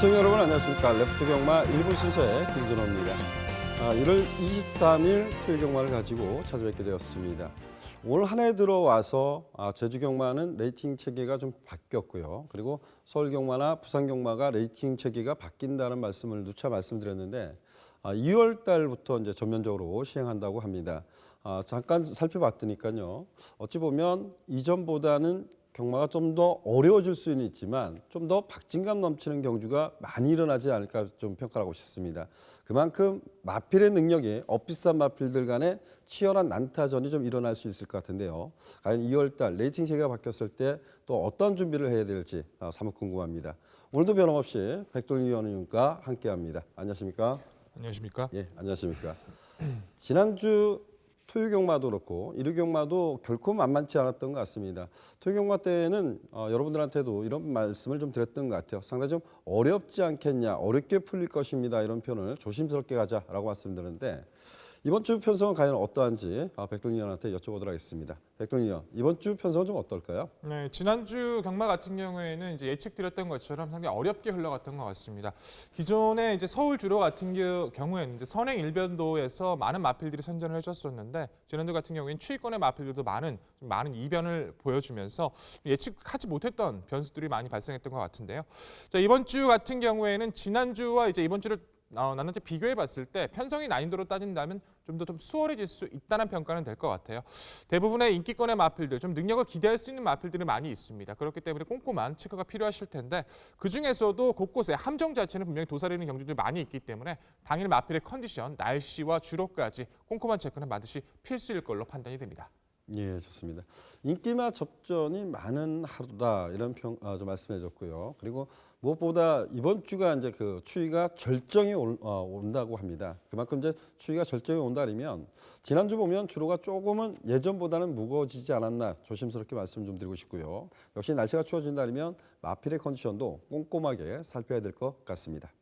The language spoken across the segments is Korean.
시청자 여러분 안녕하십니까. 레프트 경마 1부 순서의 김준호입니다. 1월 23일 토요일 경마를 가지고 찾아뵙게 되었습니다. 올 한 해 들어와서 제주 경마는 레이팅 체계가 좀 바뀌었고요. 그리고 서울 경마나 부산 경마가 레이팅 체계가 바뀐다는 말씀을 누차 말씀드렸는데 2월 달부터 이제 전면적으로 시행한다고 합니다. 잠깐 살펴봤더니까요. 어찌 보면 이전보다는 경마가 좀 더 어려워질 수는 있지만 좀 더 박진감 넘치는 경주가 많이 일어나지 않을까 좀 평가하고 싶습니다. 그만큼 마필의 능력이 엇비싼 마필들 간의 치열한 난타전이 좀 일어날 수 있을 것 같은데요. 과연 2월 달 레이팅 체계가 바뀌었을 때 또 어떤 준비를 해야 될지 사뭇 궁금합니다. 오늘도 변함없이 백돌리 의원님과 함께합니다. 안녕하십니까? 안녕하십니까? 예, 안녕하십니까? 지난주 토요 경마도 그렇고 일요 경마도 결코 만만치 않았던 것 같습니다. 토요 경마 때는 여러분들한테도 이런 말씀을 좀 드렸던 것 같아요. 상당히 좀 어렵지 않겠냐, 어렵게 풀릴 것입니다. 이런 표현을 조심스럽게 가자라고 말씀드렸는데 이번 주 편성은 과연 어떠한지 백돌리 의원한테 여쭤보도록 하겠습니다. 백돌리 의원, 이번 주 편성은 좀 어떨까요? 네, 지난주 경마 같은 경우에는 이제 예측드렸던 것처럼 상당히 어렵게 흘러갔던 것 같습니다. 기존에 이제 서울 주로 같은 경우에는 이제 선행 일변도에서 많은 마필들이 선전을 해줬었는데 지난주 같은 경우에는 추위권의 마필들도 많은 이변을 보여주면서 예측하지 못했던 변수들이 많이 발생했던 것 같은데요. 자, 이번 주 같은 경우에는 지난주와 이제 이번 주를 나한테 비교해 봤을 때 편성의 난이도로 따진다면 좀 더 수월해질 수 있다는 평가는 될 것 같아요. 대부분의 인기권의 마필들, 좀 능력을 기대할 수 있는 마필들이 많이 있습니다. 그렇기 때문에 꼼꼼한 체크가 필요하실 텐데 그중에서도 곳곳에 함정 자체는 분명히 도사리는 경주들이 많이 있기 때문에 당일 마필의 컨디션, 날씨와 주로까지 꼼꼼한 체크는 반드시 필수일 걸로 판단이 됩니다. 예, 좋습니다. 인기마 접전이 많은 하루다 이런 좀 말씀해줬고요. 그리고 무엇보다 이번 주가 이제 그 추위가 절정이 온다고 합니다. 그만큼 이제 추위가 절정이 온다면 지난주 보면 주로가 조금은 예전보다는 무거워지지 않았나 조심스럽게 말씀 좀 드리고 싶고요. 역시 날씨가 추워진다면 마필의 컨디션도 꼼꼼하게 살펴야 될 것 같습니다.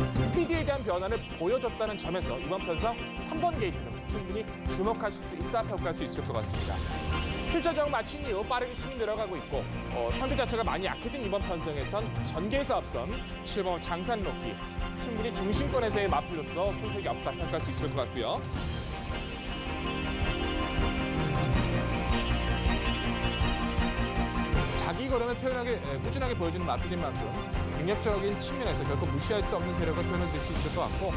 스피드에 대한 변화를 보여줬다는 점에서 이번 편성 3번 게이트는 충분히 주목하실 수 있다 평가할 수 있을 것 같습니다. 출전정 마친 이후 빠르게 힘이 늘어가고 있고 상대 자체가 많이 약해진 이번 편성에선 전개에서 앞선 7번 장산로키 충분히 중심권에서의 마필로서 손색이 없다 평가할 수 있을 것 같고요. 자기 걸음을 꾸준하게 보여주는 마필인 만큼 능력적인 측면에서 결코 무시할 수 없는 세력을 표현을 낼 수 있을 것 같고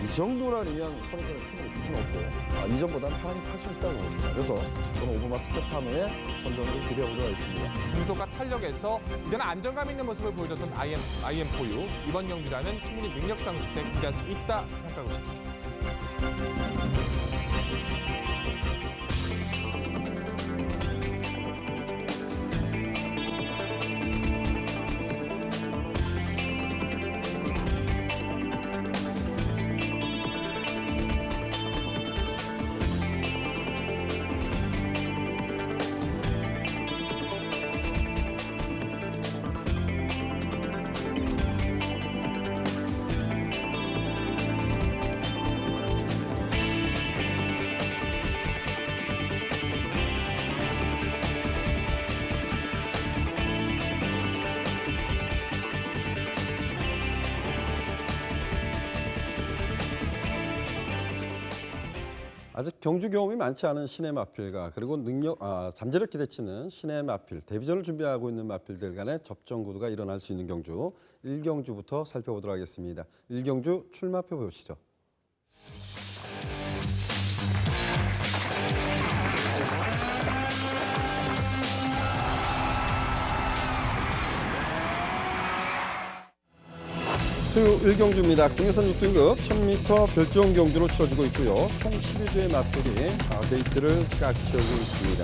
이 정도라면 선수는 충분히 붙여놓고 이전보다는 편하게 탈 수 있다고 봅니다. 그래서 저는 오버마 스텝함의 선정을 기대해보도록 하겠습니다. 중속과 탄력에서 이제는 안정감 있는 모습을 보여줬던 IM4U 이번 경기라면 충분히 능력상 기세 기대할 수 있다 평가하고 싶습니다. 아직 경주 경험이 많지 않은 신의 마필과 그리고 잠재력 기대치는 신의 마필, 데뷔전을 준비하고 있는 마필들 간의 접전 구도가 일어날 수 있는 경주 1경주부터 살펴보도록 하겠습니다. 1경주 출마표 보시죠. 토요 1경주입니다. 국내선 6등급 1000m 별정 경주로 치러지고 있고요. 총 12주의 마필이 게이트를 꽉 채우고 있습니다.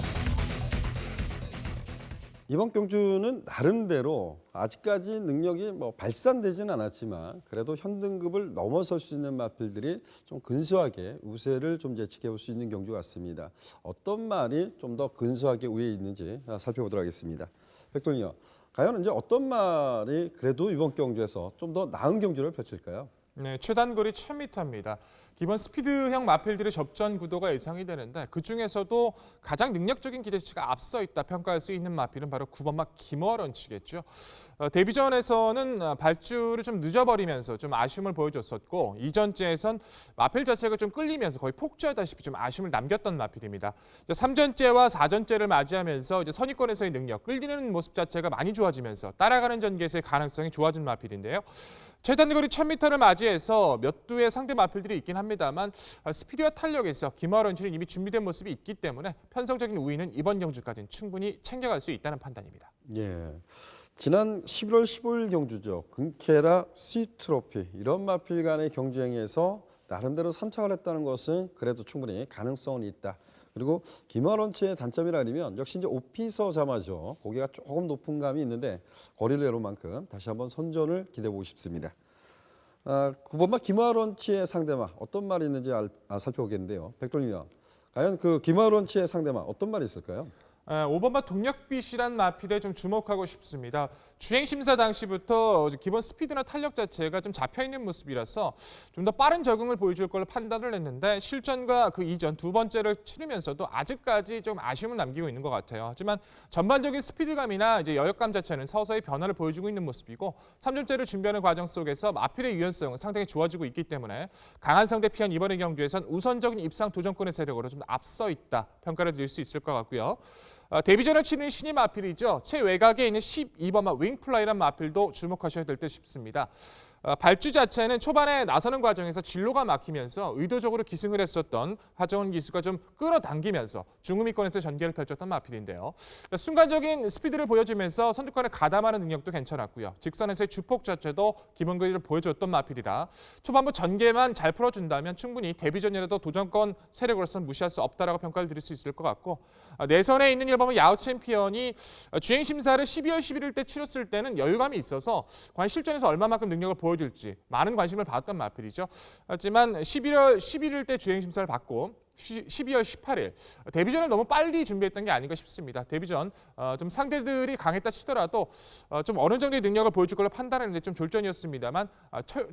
이번 경주는 나름대로 아직까지 능력이 발산되지는 않았지만 그래도 현등급을 넘어설 수 있는 마필들이 좀 근소하게 우세를 좀 예측해 볼 수 있는 경주 같습니다. 어떤 말이 좀 더 근소하게 우위에 있는지 살펴보도록 하겠습니다. 백동이요. 과연 이제 어떤 말이 그래도 이번 경주에서 좀 더 나은 경주를 펼칠까요? 네, 최단거리 1000m입니다. 기본 스피드형 마필들의 접전 구도가 예상이 되는데 그중에서도 가장 능력적인 기대치가 앞서 있다 평가할 수 있는 마필은 바로 9번마 김어런치겠죠. 데뷔전에서는 발주를 좀 늦어버리면서 좀 아쉬움을 보여줬었고 이전째에선 마필 자체가 좀 끌리면서 거의 폭주하다시피 좀 아쉬움을 남겼던 마필입니다. 3전째와 4전째를 맞이하면서 이제 선입권에서의 능력, 끌리는 모습 자체가 많이 좋아지면서 따라가는 전개에서의 가능성이 좋아진 마필인데요. 최단거리 1000m를 맞이해서 몇 두의 상대 마필들이 있긴 합니다만 스피드와 탄력에서 김어런치는 이미 준비된 모습이 있기 때문에 편성적인 우위는 이번 경주까지는 충분히 챙겨갈 수 있다는 판단입니다. 예. 지난 11월 15일 경주죠. 금케라 스위트로피 이런 마필 간의 경쟁에서 나름대로 선착을 했다는 것은 그래도 충분히 가능성은 있다. 그리고 김어런치의 단점이라면 역시 이제 오피서 자마죠. 고개가 조금 높은 감이 있는데 거리를 내놓은 만큼 다시 한번 선전을 기대해 보고 싶습니다. 9번마 김어런치의 상대마 어떤 말이 있는지 살펴보겠는데요. 백돌리와 과연 그 김어런치의 상대마 어떤 말이 있을까요? 5번마 동력빛이란 마필에 좀 주목하고 싶습니다. 주행 심사 당시부터 기본 스피드나 탄력 자체가 좀 잡혀 있는 모습이라서 좀 더 빠른 적응을 보여줄 걸로 판단을 했는데 실전과 그 이전 두 번째를 치르면서도 아직까지 좀 아쉬움을 남기고 있는 것 같아요. 하지만 전반적인 스피드감이나 이제 여력감 자체는 서서히 변화를 보여주고 있는 모습이고 3점째를 준비하는 과정 속에서 마필의 유연성은 상당히 좋아지고 있기 때문에 강한 상대 피한 이번의 경주에선 우선적인 입상 도전권의 세력으로 좀 앞서 있다 평가를 드릴 수 있을 것 같고요. 데뷔전을 치는 신인 마필이죠. 최외곽에 있는 12번마 윙플라이란 마필도 주목하셔야 될 듯 싶습니다. 발주 자체는 초반에 나서는 과정에서 진로가 막히면서 의도적으로 기승을 했었던 하정원 기수가 좀 끌어당기면서 중후미권에서 전개를 펼쳤던 마필인데요. 순간적인 스피드를 보여주면서 선두권을 가담하는 능력도 괜찮았고요. 직선에서의 주폭 자체도 기본 거리를 보여줬던 마필이라 초반부 전개만 잘 풀어준다면 충분히 데뷔전이라도 도전권 세력으로서는 무시할 수 없다라고 평가를 드릴 수 있을 것 같고 내선에 있는 1번은 야후 챔피언이 주행 심사를 12월 11일 때 치렀을 때는 여유감이 있어서 과연 실전에서 얼마만큼 능력을 보여줄지 많은 관심을 받았던 마필이죠. 하지만 11월 11일 때 주행 심사를 받고 12월 18일 데뷔전을 너무 빨리 준비했던 게 아닌가 싶습니다. 데뷔전 좀 상대들이 강했다 치더라도 좀 어느 정도의 능력을 보여줄 걸로 판단했는데 좀 졸전이었습니다만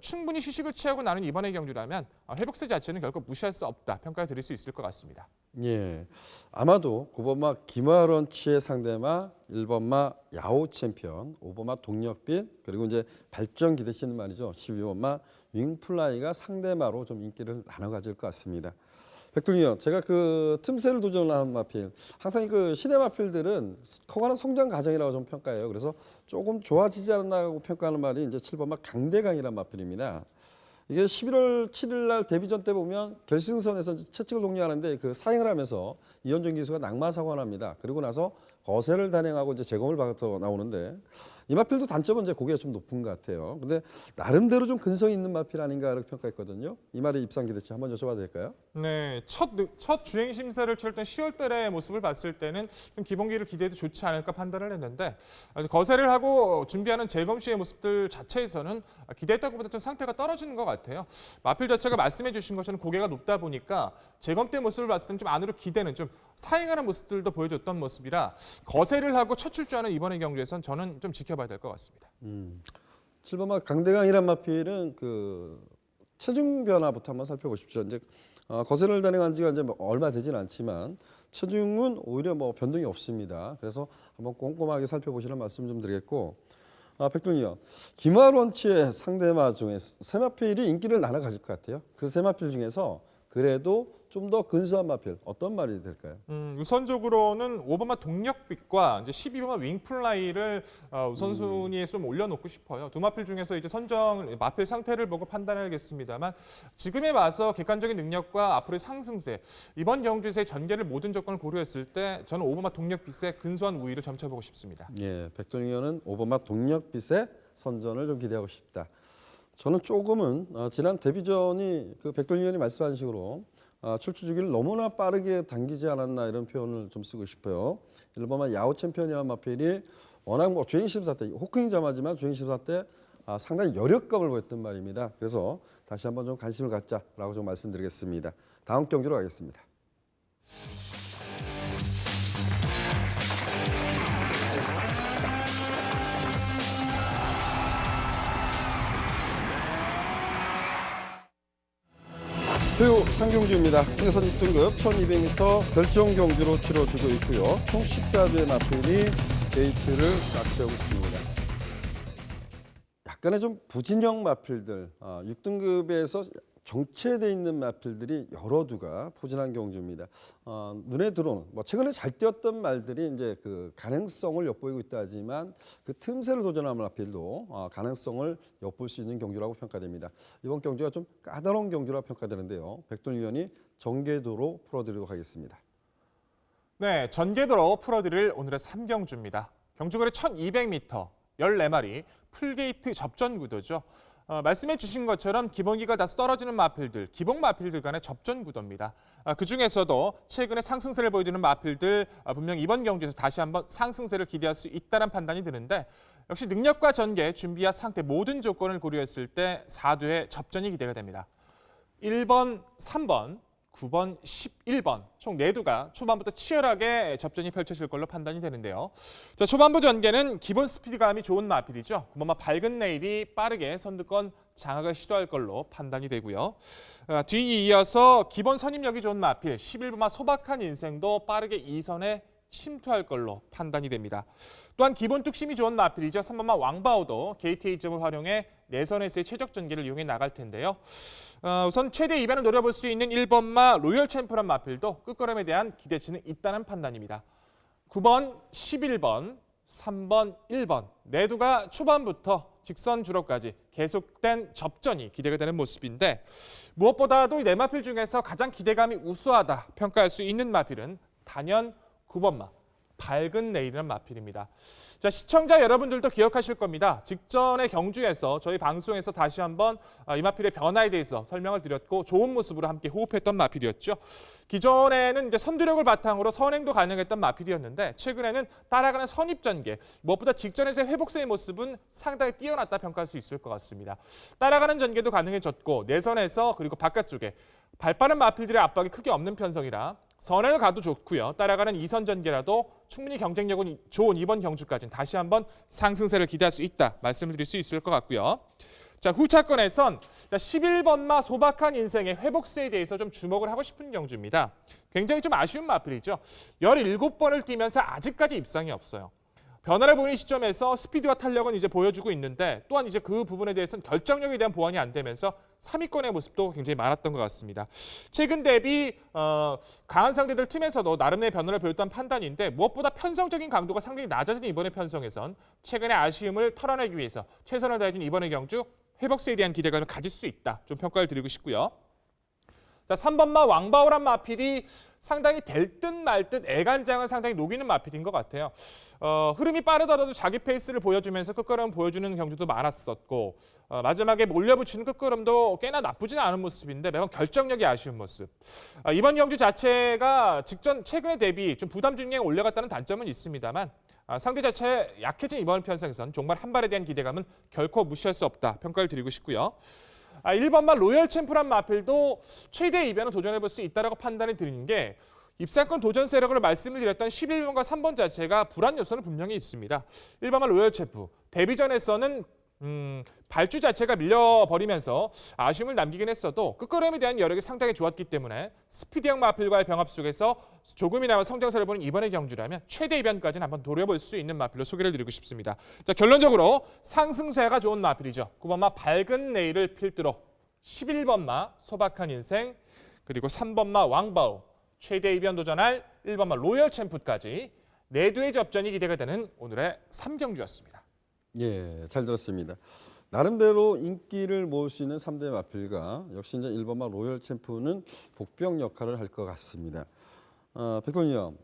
충분히 휴식을 취하고 나는 이번의 경주라면 회복세 자체는 결코 무시할 수 없다 평가를 드릴 수 있을 것 같습니다. 예, 아마도 9번마 김어런치의 상대마 1번마 야호 챔피언, 5번마 동력빛 그리고 이제 발전 기대치는 말이죠. 12번마 윙플라이가 상대마로 좀 인기를 나눠 가질 것 같습니다. 백돌리요, 제가 그 틈새를 도전하는 마필, 항상 그 신의 마필들은 커가는 성장 과정이라고 좀 평가해요. 그래서 조금 좋아지지 않았나고 평가하는 말이 이제 7번마 강대강이라는 마필입니다. 이게 11월 7일 날 데뷔전 때 보면 결승선에서 채찍을 독려하는데 그 사행을 하면서 이현종 기수가 낙마 사고가 납니다. 그리고 나서 거세를 단행하고 이제 재검을 받아서 나오는데 이 마필도 단점은 이제 고개가 좀 높은 것 같아요. 근데 나름대로 좀 근성이 있는 마필 아닌가 이렇게 평가했거든요. 이 말의 입상 기대치 한번 여쭤봐도 될까요? 네, 첫 주행 심사를 치렀던 10월 달의 모습을 봤을 때는 좀 기본기를 기대해도 좋지 않을까 판단을 했는데 거세를 하고 준비하는 재검 시의 모습들 자체에서는 기대했던 것보다 좀 상태가 떨어지는 것 같아요. 마필 자체가 말씀해 주신 것처럼 고개가 높다 보니까 재검 때 모습을 봤을 때는 좀 안으로 기대는 좀 사행하는 모습들도 보여줬던 모습이라 거세를 하고 첫 출주하는 이번의 경주에선 저는 좀 지켜봐야 될 것 같습니다. 7번마 강대강이란 마필은 그 체중 변화부터 한번 살펴보십시오. 이제 거세를 단행한 지가 이제 얼마 되지는 않지만 체중은 오히려 뭐 변동이 없습니다. 그래서 한번 꼼꼼하게 살펴보시는 말씀 좀 드리겠고, 백종이요. 김어런치의 상대마 중에 세 마필이 인기를 나눠 가질 것 같아요. 그 세 마필 중에서 그래도 좀 더 근소한 마필 어떤 말이 될까요? 우선적으로는 5번마 동력빛과 이제 12번마 윙플라이를 우선순위에 좀 올려놓고 싶어요. 두 마필 중에서 이제 선정 마필 상태를 보고 판단해야겠습니다만 지금에 와서 객관적인 능력과 앞으로의 상승세 이번 경주에서의 전개를 모든 조건을 고려했을 때 저는 5번마 동력빛의 근소한 우위를 점쳐보고 싶습니다. 예, 백종희 의원은 5번마 동력빛의 선전을 좀 기대하고 싶다. 저는 조금은 지난 데뷔전이 그 백돌리 의원이 말씀하신 식으로 출주 주기를 너무나 빠르게 당기지 않았나 이런 표현을 좀 쓰고 싶어요. 1번마 야후 챔피언이라는 마필이 워낙 뭐 주행 심사 때 호킹 자마지만 주행 심사 때 상당히 여력감을 보였던 말입니다. 그래서 다시 한번 좀 관심을 갖자라고 좀 말씀드리겠습니다. 다음 경기로 가겠습니다. 토요 상경주입니다. 생선 6등급 1200m 결정 경주로 치러지고 있고요. 총 14대의 마필이 게이트를 꽉 채우고 있습니다. 약간의 좀 부진형 마필들, 6등급에서 정체되어 있는 마필들이 여러 두가 포진한 경주입니다. 눈에 들어오는 최근에 잘 뛰었던 말들이 이제 그 가능성을 엿보이고 있다 하지만 그 틈새를 도전하는 마필도 가능성을 엿볼 수 있는 경주라고 평가됩니다. 이번 경주가 좀 까다로운 경주라고 평가되는데요. 백돌 위원이 전개도로 풀어드리도록 하겠습니다. 네, 전개도로 풀어드릴 오늘의 3경주입니다. 경주거리 1200m, 14마리, 풀게이트 접전 구도죠. 말씀해 주신 것처럼 기본기가 다소 떨어지는 마필들, 기본 마필들 간의 접전 구도입니다. 그중에서도 최근에 상승세를 보여주는 마필들 분명 이번 경주에서 다시 한번 상승세를 기대할 수 있다는 판단이 드는데 역시 능력과 전개, 준비와 상태 모든 조건을 고려했을 때 4두의 접전이 기대가 됩니다. 1번, 3번, 9번, 11번 총 4두가 초반부터 치열하게 접전이 펼쳐질 걸로 판단이 되는데요. 자, 초반부 전개는 기본 스피드감이 좋은 마필이죠. 그나마 밝은 레일이 빠르게 선두권 장악을 시도할 걸로 판단이 되고요. 뒤에 이어서 기본 선임력이 좋은 마필 11번마 소박한 인생도 빠르게 2선에 침투할 걸로 판단이 됩니다. 또한 기본 뚝심이 좋은 마필이죠. 3번마 왕바오도 게이트 A점을 활용해 내선에서의 최적 전개를 이용해 나갈 텐데요. 우선 최대 2변을 노려볼 수 있는 1번마 로열 챔프란 마필도 끝걸음에 대한 기대치는 있다는 판단입니다. 9번, 11번, 3번, 1번 내두가 초반부터 직선 주로까지 계속된 접전이 기대가 되는 모습인데 무엇보다도 이 네 마필 중에서 가장 기대감이 우수하다 평가할 수 있는 마필은 단연 9번마 밝은 레일이라는 마필입니다. 자, 시청자 여러분들도 기억하실 겁니다. 직전의 경주에서 저희 방송에서 다시 한번 이 마필의 변화에 대해서 설명을 드렸고 좋은 모습으로 함께 호흡했던 마필이었죠. 기존에는 이제 선두력을 바탕으로 선행도 가능했던 마필이었는데 최근에는 따라가는 선입 전개, 무엇보다 직전에서의 회복세의 모습은 상당히 뛰어났다 평가할 수 있을 것 같습니다. 따라가는 전개도 가능해졌고 내선에서 그리고 바깥쪽에 발빠른 마필들의 압박이 크게 없는 편성이라 선행을 가도 좋고요. 따라가는 2선 전개라도 충분히 경쟁력은 좋은 이번 경주까지는 다시 한번 상승세를 기대할 수 있다 말씀을 드릴 수 있을 것 같고요. 자, 후차권에선 11번마 소박한 인생의 회복세에 대해서 좀 주목을 하고 싶은 경주입니다. 굉장히 좀 아쉬운 마필이죠. 17번을 뛰면서 아직까지 입상이 없어요. 변화를 보이는 시점에서 스피드와 탄력은 이제 보여주고 있는데 또한 이제 그 부분에 대해서는 결정력에 대한 보완이 안 되면서 3위권의 모습도 굉장히 많았던 것 같습니다. 최근 대비 강한 상대들 팀에서도 나름의 변화를 보였던 판단인데 무엇보다 편성적인 강도가 상당히 낮아진 이번의 편성에선 최근의 아쉬움을 털어내기 위해서 최선을 다해준 이번의 경주 회복세에 대한 기대감을 가질 수 있다. 좀 평가를 드리고 싶고요. 자, 3번마 왕바오란 마필이 상당히 될 듯 말 듯 애간장을 상당히 녹이는 마필인 것 같아요. 흐름이 빠르더라도 자기 페이스를 보여주면서 끝걸음 보여주는 경주도 많았었고 마지막에 몰려붙이는 끝걸음도 꽤나 나쁘지는 않은 모습인데 매번 결정력이 아쉬운 모습. 이번 경주 자체가 최근에 대비 좀 부담 중에 올라갔다는 단점은 있습니다만 상대 자체 약해진 이번 편성에선 정말 한 발에 대한 기대감은 결코 무시할 수 없다 평가를 드리고 싶고요. 1번마 로열 챔프란 마필도 최대 2변을 도전해볼 수 있다고 판단이 드리는 게 입상권 도전 세력을 말씀을 드렸던 11번과 3번 자체가 불안 요소는 분명히 있습니다. 1번마 로열 챔프 데뷔전에서는 발주 자체가 밀려버리면서 아쉬움을 남기긴 했어도 끝걸음에 대한 여력이 상당히 좋았기 때문에 스피드형 마필과의 병합 속에서 조금이나마 성장세를 보는 이번의 경주라면 최대 2변까지는 한번 노려볼 수 있는 마필로 소개를 드리고 싶습니다. 자, 결론적으로 상승세가 좋은 마필이죠. 9번마 밝은 레일을 필두로 11번마 소박한 인생 그리고 3번마 왕바오 최대 2변 도전할 1번마 로열 챔프까지 4두의 접전이 기대가 되는 오늘의 3경주였습니다. 예, 잘 들었습니다. 나름대로 인기를 모을 수 있는 3대 마필과 역시 이제 1번마 로열 챔프는 복병 역할을 할 것 같습니다. 백건이요.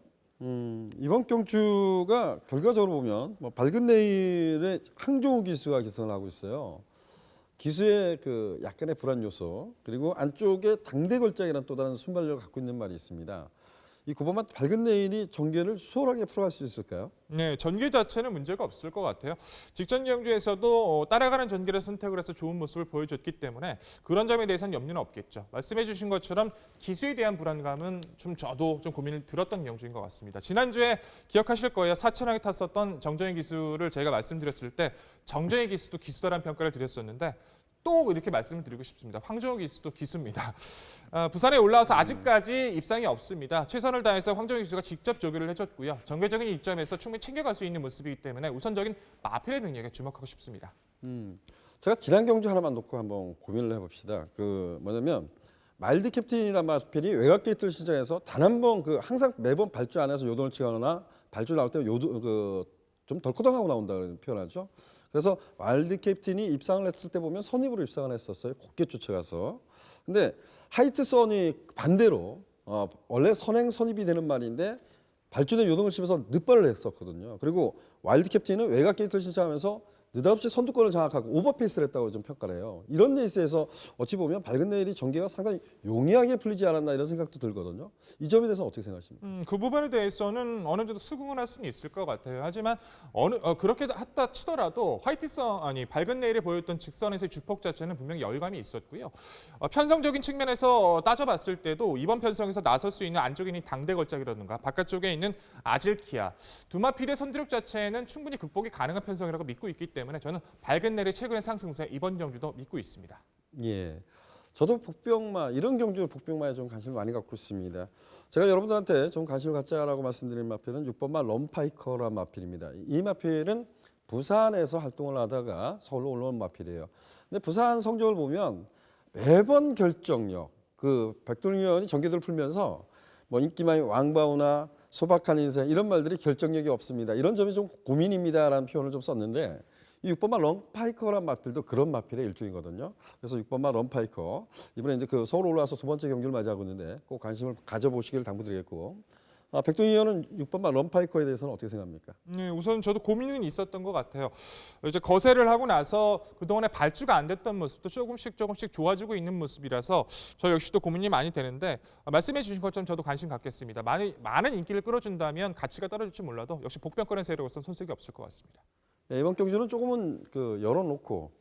이번 경주가 결과적으로 보면 밝은 내일에 항저우 기수가 기선을 하고 있어요. 기수의 그 약간의 불안 요소 그리고 안쪽에 당대 걸작이라는 또 다른 순발력을 갖고 있는 말이 있습니다. 이 9번마 밝은 레일이 전개를 수월하게 풀어갈 수 있을까요? 네, 전개 자체는 문제가 없을 것 같아요. 직전 경주에서도 따라가는 전개를 선택을 해서 좋은 모습을 보여줬기 때문에 그런 점에 대해서는 염려는 없겠죠. 말씀해 주신 것처럼 기수에 대한 불안감은 저도 좀 고민을 들었던 경주인 것 같습니다. 지난주에 기억하실 거예요. 4천왕에 탔었던 정정희 기수를 제가 말씀드렸을 때 정정희 기수도 기수다라는 평가를 드렸었는데 또 이렇게 말씀을 드리고 싶습니다. 황정우 기수도 기수입니다. 부산에 올라와서 아직까지 입상이 없습니다. 최선을 다해서 황정우 기수가 직접 조교를 해줬고요. 전개적인 입점에서 충분히 챙겨갈 수 있는 모습이기 때문에 우선적인 마필의 능력에 주목하고 싶습니다. 제가 지난 경주 하나만 놓고 한번 고민을 해봅시다. 뭐냐면 마일드 캡틴이라는 마필이 외곽 게이트를 시작해서 단 한 번 항상 매번 발주 안에서 요동을 치거나 발주 나올 때 좀 덜커덩하고 나온다는 표현하죠. 그래서 와일드 캡틴이 입상을 했을 때 보면 선입으로 입상을 했었어요. 곱게 쫓아가서. 근데 하이트 선이 반대로 원래 선행 선입이 되는 말인데 발주된 요동을 치면서 늦발을 했었거든요. 그리고 와일드 캡틴은 외곽 게이트를 신청하면서 느닷없이 선두권을 장악하고 오버페이스를 했다고 좀 평가를 해요. 이런 레이스에서 어찌 보면 밝은 내일이 전개가 상당히 용이하게 풀리지 않았나 이런 생각도 들거든요. 이 점에 대해서는 어떻게 생각하십니까? 그 부분에 대해서는 어느 정도 수긍을 할 수는 있을 것 같아요. 하지만 그렇게 했다 치더라도 밝은 내일에 보였던 직선에서의 주폭 자체는 분명히 열감이 있었고요. 편성적인 측면에서 따져봤을 때도 이번 편성에서 나설 수 있는 안쪽에 있는 당대 걸작이라든가 바깥쪽에 있는 아질키아 두 마필의 선두력 자체는 충분히 극복이 가능한 편성이라고 믿고 있기 때문에 저는 밝은 내일의 최근의 상승세 이번 경주도 믿고 있습니다. 예. 저도 이런 경주 복병마에 좀 관심을 많이 갖고 있습니다. 제가 여러분들한테 좀 관심을 갖자라고 말씀드린 마필은 6번마 럼파이커라는 마필입니다. 이 마필은 부산에서 활동을 하다가 서울로 올라온 마필이에요. 근데 부산 성적을 보면 매번 결정력, 백돌 의원이 전개들을 풀면서 인기만이 왕바우나 소박한 인생 이런 말들이 결정력이 없습니다. 이런 점이 좀 고민입니다라는 표현을 좀 썼는데 이 6번마 럼파이커라는 마필도 그런 마필의 일종이거든요. 그래서 6번마 럼파이커 이번에 이제 서울 올라와서 두 번째 경기를 맞이하고 있는데 꼭 관심을 가져보시길 당부드리겠고 백동희 의원은 6번마 럼파이커에 대해서는 어떻게 생각합니까? 네, 우선 저도 고민은 있었던 것 같아요. 이제 거세를 하고 나서 그동안에 발주가 안 됐던 모습도 조금씩 좋아지고 있는 모습이라서 저 역시도 고민이 많이 되는데 말씀해 주신 것처럼 저도 관심 갖겠습니다. 많은 인기를 끌어준다면 가치가 떨어질지 몰라도 역시 복병권의 세력으로서는 손색이 없을 것 같습니다. 네, 이번 경주는 조금은 열어놓고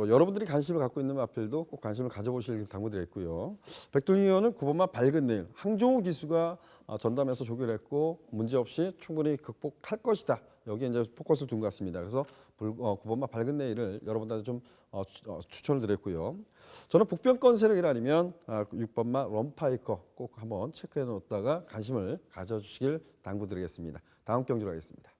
여러분들이 관심을 갖고 있는 마필도 꼭 관심을 가져보시길 당부드렸고요. 백동희 의원은 9번마 밝은 내일 황종우 기수가 전담해서 조결했고 문제없이 충분히 극복할 것이다. 여기에 이제 포커스를 둔 것 같습니다. 그래서 9번마 밝은 내일을 여러분들한테 좀 추천을 드렸고요. 저는 복병권 세력이 아니면 6번마 럼파이커 꼭 한번 체크해 놓다가 관심을 가져주시길 당부드리겠습니다. 다음 경주로 하겠습니다.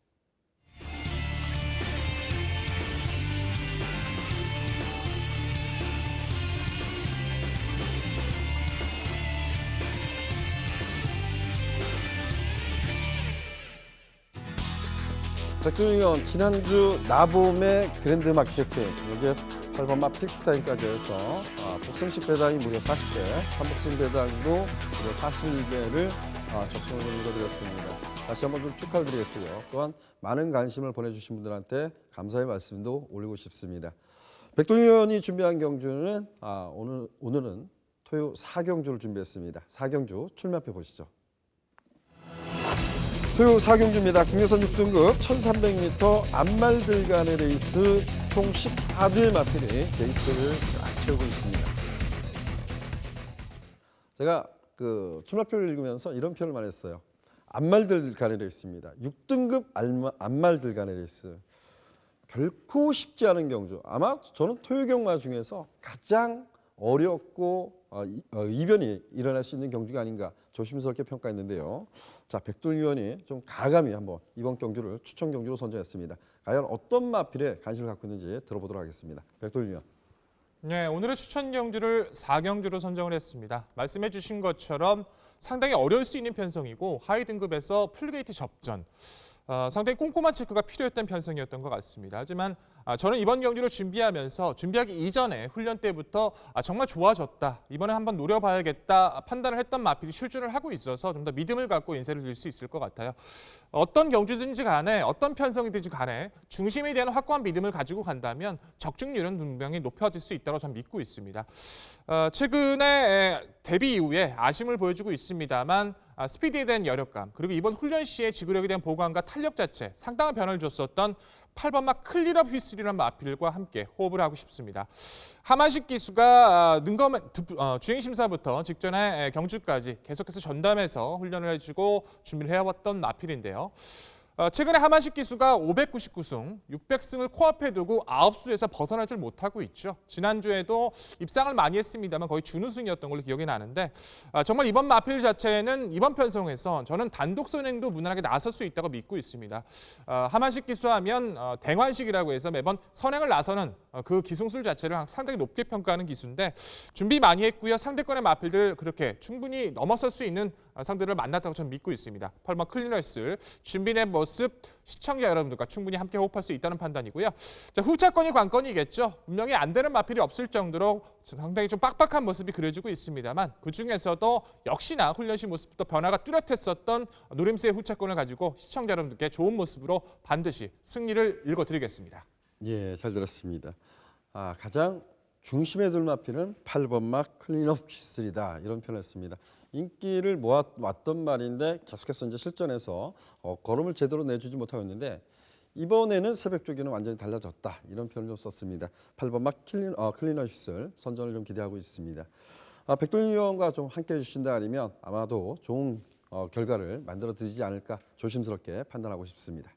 백준희 의원 지난주 나봄의 그랜드 마케팅 여기에 8번마 픽스타임까지 해서 복승식 배당이 무려 40배, 삼복승 배당도 무려 41배를 적성을 읽어드렸습니다. 다시 한번 좀 축하를 드리겠고요. 또한 많은 관심을 보내주신 분들한테 감사의 말씀도 올리고 싶습니다. 백동희 의원이 준비한 경주는 오늘은 토요 4경주를 준비했습니다. 4경주 출마표 보시죠. 토요 4경주입니다. 국내선 6등급 1300m 앞말들 간의 레이스 총 14대의 마필이 게이트를 채우고 있습니다. 제가 출마표를 읽으면서 이런 표현을 말했어요. 앞말들 간의 레이스입니다. 6등급 앞말들 간의 레이스. 결코 쉽지 않은 경주. 아마 저는 토요 경마 중에서 가장 어렵고 이변이 일어날 수 있는 경주가 아닌가 조심스럽게 평가했는데요. 자, 백동희 의원이 좀 가감히 한번 이번 경주를 추천 경주로 선정했습니다. 과연 어떤 마필에 관심을 갖고 있는지 들어보도록 하겠습니다. 백동희 의원. 네, 오늘의 추천 경주를 4경주로 선정을 했습니다. 말씀해 주신 것처럼 상당히 어려울 수 있는 편성이고 하위 등급에서 풀게이트 접전. 상당히 꼼꼼한 체크가 필요했던 편성이었던 것 같습니다. 하지만 저는 이번 경주를 준비하기 이전에 훈련 때부터 정말 좋아졌다. 이번에 한번 노려봐야겠다 판단을 했던 마필이 출전을 하고 있어서 좀 더 믿음을 갖고 인사를 드릴 수 있을 것 같아요. 어떤 경주든지 간에 어떤 편성이든지 간에 중심에 대한 확고한 믿음을 가지고 간다면 적중률은 분명히 높아질 수 있다고 저는 믿고 있습니다. 최근에 데뷔 이후에 아쉬움을 보여주고 있습니다만 스피드에 대한 여력감 그리고 이번 훈련 시에 지구력에 대한 보강과 탄력 자체 상당한 변화를 줬었던 8번마 클리럽 휘슬이라는 마필과 함께 호흡을 하고 싶습니다. 하만식 기수가 주행 심사부터 직전에 경주까지 계속해서 전담해서 훈련을 해주고 준비를 해왔던 마필인데요. 최근에 하만식 기수가 599승, 600승을 코앞에 두고 9수에서 벗어나질 못하고 있죠. 지난주에도 입상을 많이 했습니다만 거의 준우승이었던 걸로 기억이 나는데 정말 이번 마필 자체는 이번 편성에서 저는 단독 선행도 무난하게 나설 수 있다고 믿고 있습니다. 하만식 기수하면 댕환식이라고 해서 매번 선행을 나서는 그 기승술 자체를 상당히 높게 평가하는 기수인데 준비 많이 했고요. 상대권의 마필들 그렇게 충분히 넘어설 수 있는 상대를 만났다고 저는 믿고 있습니다. 8번 클리너스 준비된 모습 시청자 여러분들과 충분히 함께 호흡할 수 있다는 판단이고요. 자, 후차권이 관건이겠죠. 분명히 안 되는 마필이 없을 정도로 상당히 좀 빡빡한 모습이 그려지고 있습니다만 그중에서도 역시나 훈련시 모습부터 변화가 뚜렷했었던 노림수의 후차권을 가지고 시청자 여러분들께 좋은 모습으로 반드시 승리를 읽어드리겠습니다. 예, 잘 들었습니다. 가장 중심에 둘 마필은 8번 막 클린업 키슬이다 이런 표현을 했습니다. 인기를 모아왔던 말인데 계속해서 이제 실전에서 걸음을 제대로 내주지 못하고 있는데 이번에는 새벽 조기는 완전히 달라졌다 이런 표현을 좀 썼습니다. 8번 막 클린업 키슬 선전을 좀 기대하고 있습니다. 백돌 위원과 좀 함께해 주신다 아니면 아마도 좋은 결과를 만들어 드리지 않을까 조심스럽게 판단하고 싶습니다.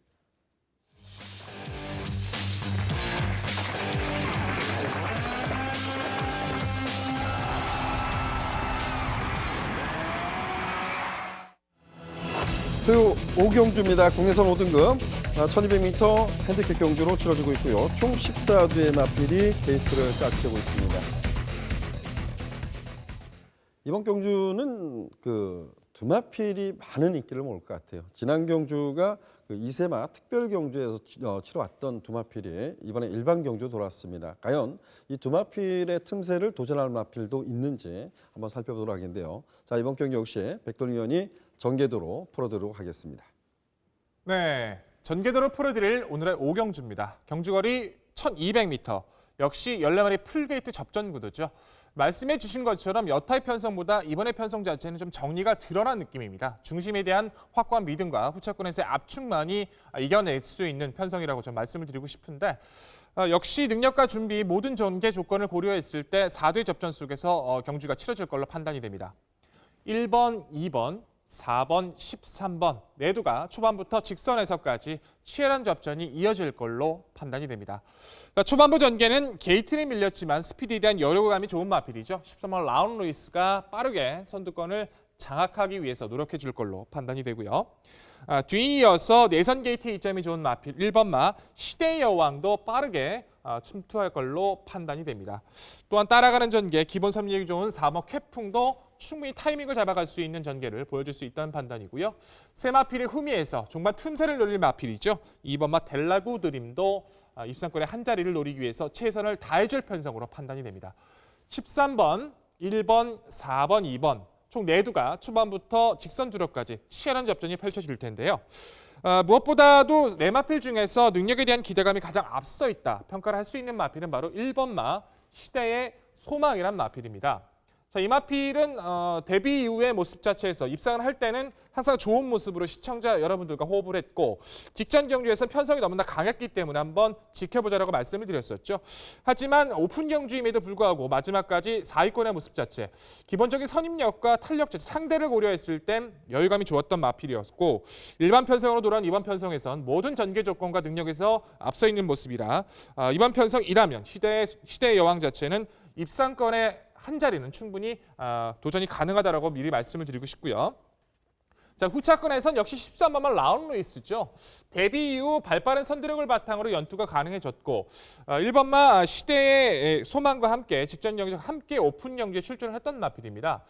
그리고 5경주입니다. 국내선 5등급 1200m 핸디캡 경주로 치러지고 있고요. 총 14두의 마필이 게이트를 꽉 채우고 있습니다. 이번 경주는 두 마필이 많은 인기를 모을 것 같아요. 지난 경주가 이세마 특별 경주에서 치러왔던 두 마필이 이번에 일반 경주 돌아왔습니다. 과연 이 두 마필의 틈새를 도전할 마필도 있는지 한번 살펴보도록 하겠는데요. 자, 이번 경주 역시 백돌 위원이 전개도로 풀어드리도록 하겠습니다. 네, 전개도로 풀어드릴 오늘의 5경주입니다. 경주거리 1200m, 역시 열레마리 풀게이트 접전 구도죠. 말씀해 주신 것처럼 여타의 편성보다 이번의 편성 자체는 좀 정리가 드러난 느낌입니다. 중심에 대한 확고한 믿음과 후차권에서의 압축만이 이겨낼 수 있는 편성이라고 좀 말씀을 드리고 싶은데 역시 능력과 준비 모든 전개 조건을 고려했을 때 4대 접전 속에서 경주가 치러질 걸로 판단이 됩니다. 1번, 2번, 4번, 13번 내두가 초반부터 직선에서까지 치열한 접전이 이어질 걸로 판단이 됩니다. 초반부 전개는 게이트는 밀렸지만 스피드에 대한 여유감이 좋은 마필이죠. 13번 라운 루이스가 빠르게 선두권을 장악하기 위해서 노력해 줄 걸로 판단이 되고요. 뒤이어서 내선 게이트 이점이 좋은 마필 1번 마 시대의 여왕도 빠르게 침투할 걸로 판단이 됩니다. 또한 따라가는 전개 기본 섬유력이 좋은 4번 쾌풍도 충분히 타이밍을 잡아갈 수 있는 전개를 보여줄 수 있다는 판단이고요. 세 마필의 후미에서 종반 틈새를 노릴 마필이죠. 2번 마 델라구 드림도 입상권의 한 자리를 노리기 위해서 최선을 다해줄 편성으로 판단이 됩니다. 13번, 1번, 4번, 2번 총 4두가 초반부터 직선 주력까지 치열한 접전이 펼쳐질 텐데요. 무엇보다도 네 마필 중에서 능력에 대한 기대감이 가장 앞서 있다 평가를 할 수 있는 마필은 바로 1번 마 시대의 소망이란 마필입니다. 자, 이 마필은 데뷔 이후의 모습 자체에서 입상을 할 때는 항상 좋은 모습으로 시청자 여러분들과 호흡을 했고 직전 경주에서 편성이 너무나 강했기 때문에 한번 지켜보자라고 말씀을 드렸었죠. 하지만 오픈 경주임에도 불구하고 마지막까지 4위권의 모습 자체, 기본적인 선임력과 탄력 자체, 상대를 고려했을 땐 여유감이 좋았던 마필이었고 일반 편성으로 돌아온 이번 편성에선 모든 전개 조건과 능력에서 앞서 있는 모습이라 이번 편성이라면 시대의 여왕 자체는 입상권의 한 자리는 충분히 도전이 가능하다라고 미리 말씀을 드리고 싶고요. 자, 후차권에선 역시 13번만 라운 루이스죠. 데뷔 이후 발빠른 선두력을 바탕으로 연투가 가능해졌고 1번마 시대의 소망과 함께 직전 경주 함께 오픈 경주에 출전을 했던 마필입니다.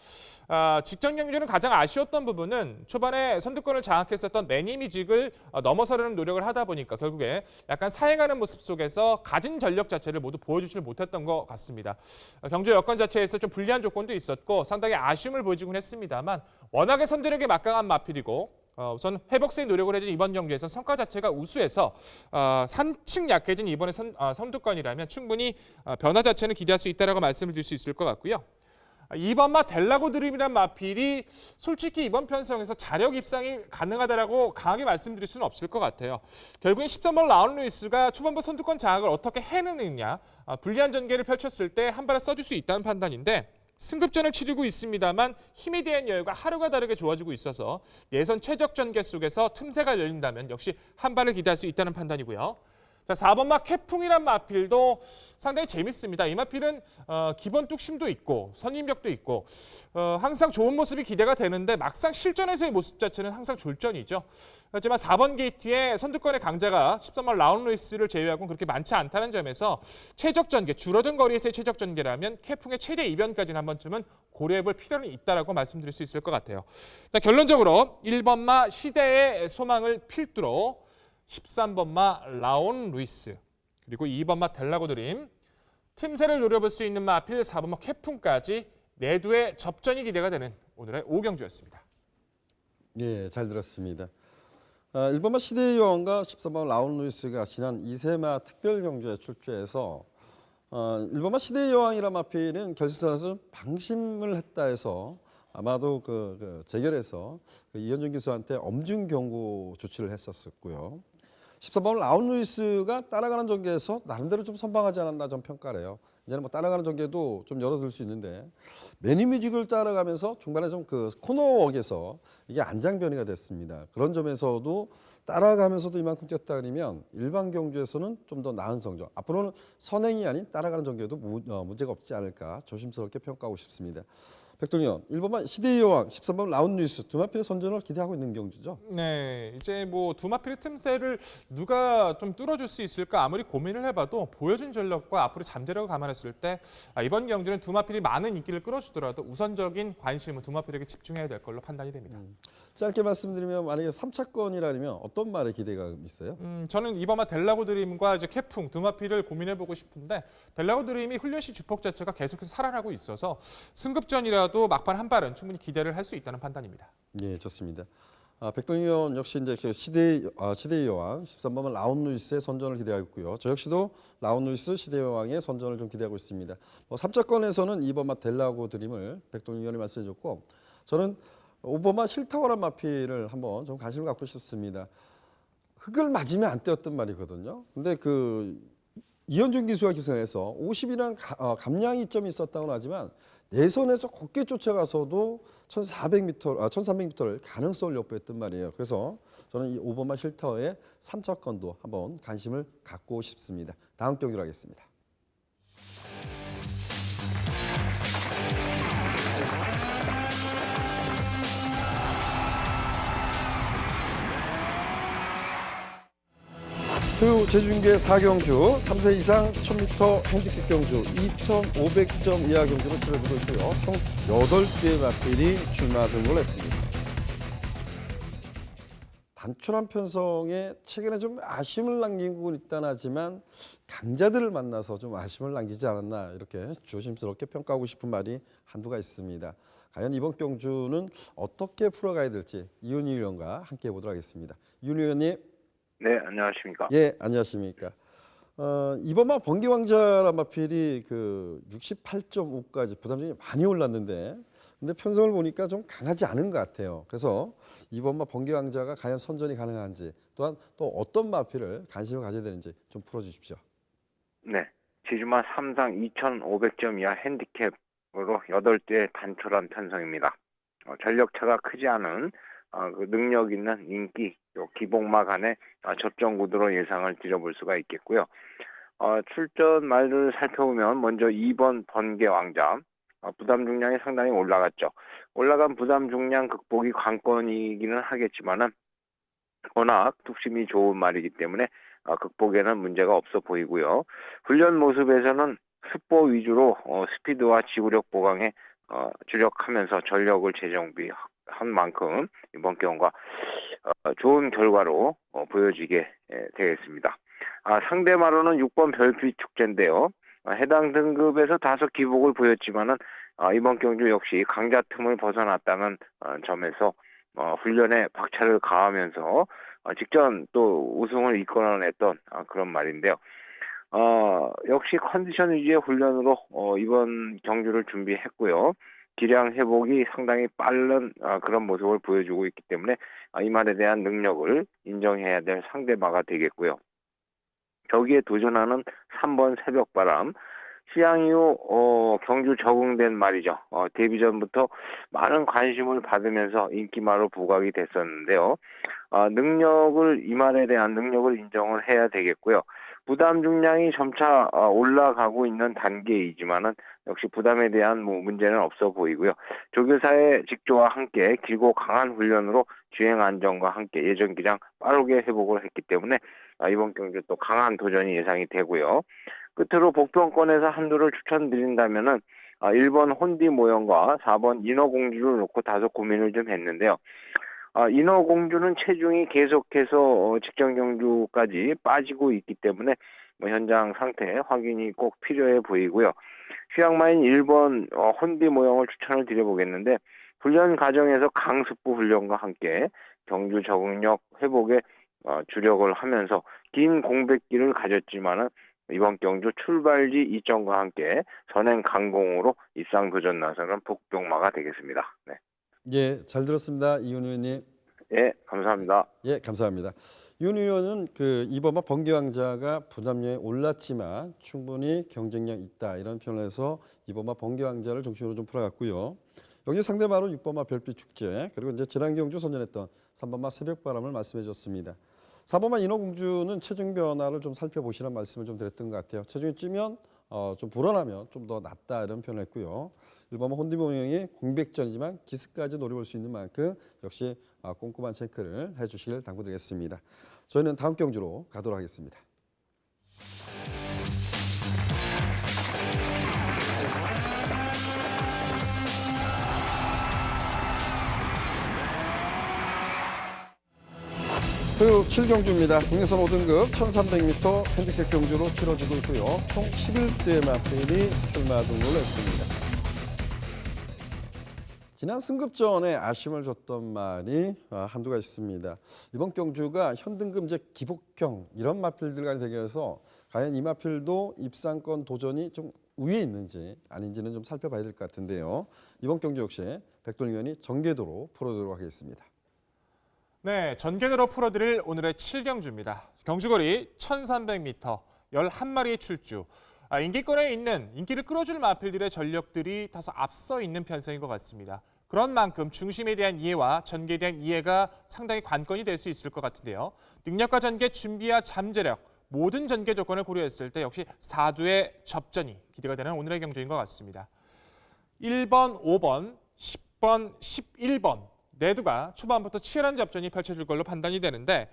직전 경주는 가장 아쉬웠던 부분은 초반에 선두권을 장악했었던 매니미직을 넘어서려는 노력을 하다 보니까 결국에 약간 사행하는 모습 속에서 가진 전력 자체를 모두 보여주지 못했던 것 같습니다. 경주 여건 자체에서 좀 불리한 조건도 있었고 상당히 아쉬움을 보여주곤 했습니다만 워낙에 선두력이 막강한 마필이고 우선 회복세의 노력을 해준 이번 경기에서 성과 자체가 우수해서 산층 약해진 이번의 선두권이라면 충분히 변화 자체는 기대할 수 있다라고 말씀을 드릴 수 있을 것 같고요. 2번마 델라고 드림이란 마필이 솔직히 이번 편성에서 자력 입상이 가능하다라고 강하게 말씀드릴 수는 없을 것 같아요. 결국엔 13번 라운 루이스가 초반부 선두권 장악을 어떻게 해내느냐, 불리한 전개를 펼쳤을 때 한 발을 써줄 수 있다는 판단인데 승급전을 치르고 있습니다만 힘에 대한 여유가 하루가 다르게 좋아지고 있어서 예선 최적 전개 속에서 틈새가 열린다면 역시 한 발을 기대할 수 있다는 판단이고요. 자, 4번 마 캐풍이란 마필도 상당히 재밌습니다. 이 마필은 기본 뚝심도 있고 선임력도 있고 항상 좋은 모습이 기대가 되는데 막상 실전에서의 모습 자체는 항상 졸전이죠. 하지만 4번 게이트의 선두권의 강자가 13번 라운 루이스를 제외하고는 그렇게 많지 않다는 점에서 최적 전개, 줄어든 거리에서의 최적 전개라면 캐풍의 최대 이변까지는 한 번쯤은 고려해볼 필요는 있다라고 말씀드릴 수 있을 것 같아요. 자, 결론적으로 1번 마 시대의 소망을 필두로 13번 마 라온 루이스, 그리고 2번 마 델라고 드림, 틈새를 노려볼 수 있는 마필 4번 마 캐풍까지 네 두의 접전이 기대가 되는 오늘의 5경주였습니다. 예, 잘 들었습니다. 1번 마 시대의 여왕과 13번 라운 루이스가 지난 2세마 특별 경주에 출조해서 1번 마 시대의 여왕이란 마필은 결승선에서 방심을 했다 해서 아마도 그 재결에서 이현준 기수한테 엄중 경고 조치를 했었고요. 13번 라운 루이스가 따라가는 전개에서 나름대로 좀 선방하지 않았나 좀 평가를 해요. 이제는 뭐 따라가는 전개도 좀 열어둘 수 있는데 매니뮤직을 따라가면서 중간에 좀 그 코너웍에서 이게 안장변이가 됐습니다. 그런 점에서도 따라가면서도 이만큼 뛰었다 그러면 일반 경주에서는 좀 더 나은 성적. 앞으로는 선행이 아닌 따라가는 전개도 문제가 없지 않을까 조심스럽게 평가하고 싶습니다. 백동현, 1번만 시대의 여왕, 13번 라운 루이스 두 마필의 선전을 기대하고 있는 경주죠. 네, 이제 뭐 두 마필의 틈새를 누가 좀 뚫어줄 수 있을까 아무리 고민을 해봐도 보여준 전력과 앞으로 잠재력을 감안했을 때 이번 경주는 두 마필이 많은 인기를 끌어주더라도 우선적인 관심은 두 마필에게 집중해야 될 걸로 판단이 됩니다. 짧게 말씀드리면 만약에 3차권이라면 어떤 말에 기대가 있어요? 저는 이번 마 델라고 드림과 이제 캐풍 두 마필을 고민해보고 싶은데 델라고 드림이 훈련 시 주폭 자체가 계속해서 살아나고 있어서 승급전이라도 막판 한 발은 충분히 기대를 할 수 있다는 판단입니다. 예, 좋습니다. 백동희 의원 역시 이제 그 시대의 여왕 13번 라운 루이스의 선전을 기대하고 있고요. 저 역시도 라운 루이스 시대의 여왕의 선전을 좀 기대하고 있습니다. 3차권에서는 2번 마 델라고 드림을 백동희 의원이 말씀해줬고 저는 5번 마 힐타워란 마필을 한번 좀 관심을 갖고 싶습니다. 흙을 맞으면 안 떼었단 말이거든요. 근데 그 이현준 기수가 기선에서 50이라는 감량 이점이 있었다고는 하지만 내선에서 곱게 쫓아가서도 1300m를 가능성을 엿보였단 말이에요. 그래서 저는 이 5번마 힐타워의 3차권도 한번 관심을 갖고 싶습니다. 다음 경기로 하겠습니다. 그 제주인계 4경주 3세 이상 1000m 핸디캡 경주 2500점 이하 경주로 치러지고 있고요. 총 8개의 마필이 출마 등록을 했습니다. 단촐한 편성에 최근에 좀 아쉬움을 남긴 부분이 있다는 하지만 강자들을 만나서 좀 아쉬움을 남기지 않았나 이렇게 조심스럽게 평가하고 싶은 말이 한두가 있습니다. 과연 이번 경주는 어떻게 풀어가야 될지 이윤희 의원과 함께 해보도록 하겠습니다. 이윤희 의원님. 네, 안녕하십니까. 예, 안녕하십니까. 이번만 번개왕자란 마필이 그 68.5까지 부담점이 많이 올랐는데 근데 편성을 보니까 좀 강하지 않은 것 같아요. 그래서 이번만 번개왕자가 과연 선전이 가능한지 또한 또 어떤 마필을 관심을 가져야 되는지 좀 풀어주십시오. 네, 제주마 3상 2,500점 이하 핸디캡으로 8대 단촐한 편성입니다. 전력차가 크지 않은 그 능력 있는 인기 기복마 간의 접전 구도로 예상을 드려볼 수가 있겠고요. 출전 말을 살펴보면 먼저 2번 번개 왕자 부담 중량이 상당히 올라갔죠. 올라간 부담 중량 극복이 관건이기는 하겠지만은 워낙 뚝심이 좋은 말이기 때문에 극복에는 문제가 없어 보이고요. 훈련 모습에서는 습보 위주로 스피드와 지구력 보강에 주력하면서 전력을 재정비한 만큼 이번 경과 좋은 결과로 보여지게 되겠습니다. 상대마로는 6번 별빛 축제인데요. 해당 등급에서 다소 기복을 보였지만은 이번 경주 역시 강자 틈을 벗어났다는 점에서 훈련에 박차를 가하면서 직전 또 우승을 이끌어냈던 그런 말인데요. 역시 컨디션 위주의 훈련으로 이번 경주를 준비했고요. 기량 회복이 상당히 빠른 그런 모습을 보여주고 있기 때문에 이 말에 대한 능력을 인정해야 될 상대마가 되겠고요. 저기에 도전하는 3번 새벽바람, 시향 이후 경주 적응된 말이죠. 데뷔전부터 많은 관심을 받으면서 인기말로 부각이 됐었는데요. 이 말에 대한 능력을 인정을 해야 되겠고요. 부담 중량이 점차 올라가고 있는 단계이지만은 역시 부담에 대한 문제는 없어 보이고요. 조교사의 직조와 함께 길고 강한 훈련으로 주행 안정과 함께 예전 기량 빠르게 회복을 했기 때문에 이번 경기 또 강한 도전이 예상이 되고요. 끝으로 복병권에서 한두를 추천드린다면은 1번 혼디 모형과 4번 인어공주를 놓고 다소 고민을 좀 했는데요. 인어공주는 체중이 계속해서 직전 경주까지 빠지고 있기 때문에 현장 상태 확인이 꼭 필요해 보이고요. 휴양마인 1번 혼디 모형을 추천을 드려보겠는데 훈련 과정에서 강습부 훈련과 함께 경주 적응력 회복에 주력을 하면서 긴 공백기를 가졌지만은 이번 경주 출발지 이점과 함께 선행 강공으로 입상 도전 나서는 복병마가 되겠습니다. 네. 예, 잘 들었습니다. 이윤 의원님. 예, 감사합니다. 예, 감사합니다. 윤 의원은 이번마 번개왕자가 부담력이 올랐지만 충분히 경쟁력 있다 이런 표현에서 이번마 번개왕자를 중심으로 좀 풀어갔고요. 여기 상대마로 6번마 별빛 축제 그리고 이제 지난 경주 선전했던 3번마 새벽바람을 말씀해줬습니다. 4번마 인어공주는 체중 변화를 좀 살펴보시라는 말씀을 좀 드렸던 것 같아요. 체중이 찌면 좀 불어나면 좀 더 낫다 이런 표현을 했고요. 1번마 혼디모형이 공백전이지만 기습까지 노려볼 수 있는 만큼 역시 꼼꼼한 체크를 해주시길 당부드리겠습니다. 저희는 다음 경주로 가도록 하겠습니다. 토요 7경주입니다. 국내선 5등급 1300m 핸디캡 경주로 치러지고 있고요. 총 11대의 마필이 출마 등록을 했습니다. 지난 승급전에 아쉬움을 줬던 말이 한두가 있습니다. 이번 경주가 현등급 이제 기복형 이런 마필들 간의 대결에서 과연 이 마필도 입상권 도전이 좀 우위에 있는지 아닌지는 좀 살펴봐야 될 것 같은데요. 이번 경주 역시 백돌 위원이 전개도로 풀어드리도록 하겠습니다. 네, 전개도로 풀어드릴 오늘의 7경주입니다. 경주거리 1300m, 11마리의 출주. 인기권에 있는 인기를 끌어줄 마필들의 전력들이 다소 앞서 있는 편성인 것 같습니다. 그런 만큼 중심에 대한 이해와 전개에 대한 이해가 상당히 관건이 될 수 있을 것 같은데요. 능력과 전개, 준비와 잠재력, 모든 전개 조건을 고려했을 때 역시 4두의 접전이 기대가 되는 오늘의 경주인 것 같습니다. 1번, 5번, 10번, 11번. 네두가 초반부터 치열한 접전이 펼쳐질 걸로 판단이 되는데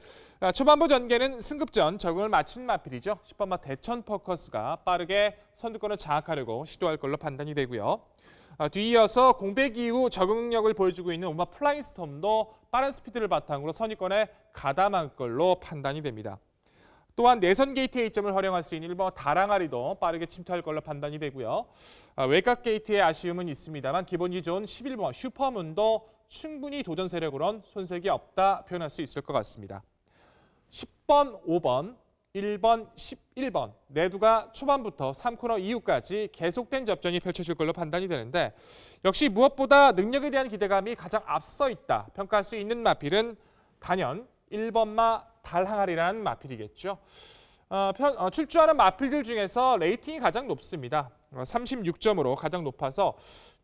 초반부 전개는 승급전 적응을 마친 마필이죠. 10번마 대천 포커스가 빠르게 선두권을 장악하려고 시도할 걸로 판단이 되고요. 뒤이어서 공백 이후 적응력을 보여주고 있는 오마 플라잉 스톰도 빠른 스피드를 바탕으로 선의권에 가담할 걸로 판단이 됩니다. 또한 내선 게이트의 이점을 활용할 수 있는 1번 다랑아리도 빠르게 침투할 걸로 판단이 되고요. 외곽 게이트의 아쉬움은 있습니다만 기본이 좋은 11번 슈퍼문도 충분히 도전 세력으론 손색이 없다 표현할 수 있을 것 같습니다. 10번, 5번, 1번, 11번 네두가 초반부터 3코너 이후까지 계속된 접전이 펼쳐질 걸로 판단이 되는데 역시 무엇보다 능력에 대한 기대감이 가장 앞서 있다 평가할 수 있는 마필은 단연 1번마 달항아리라는 마필이겠죠. 출주하는 마필들 중에서 레이팅이 가장 높습니다. 36점으로 가장 높아서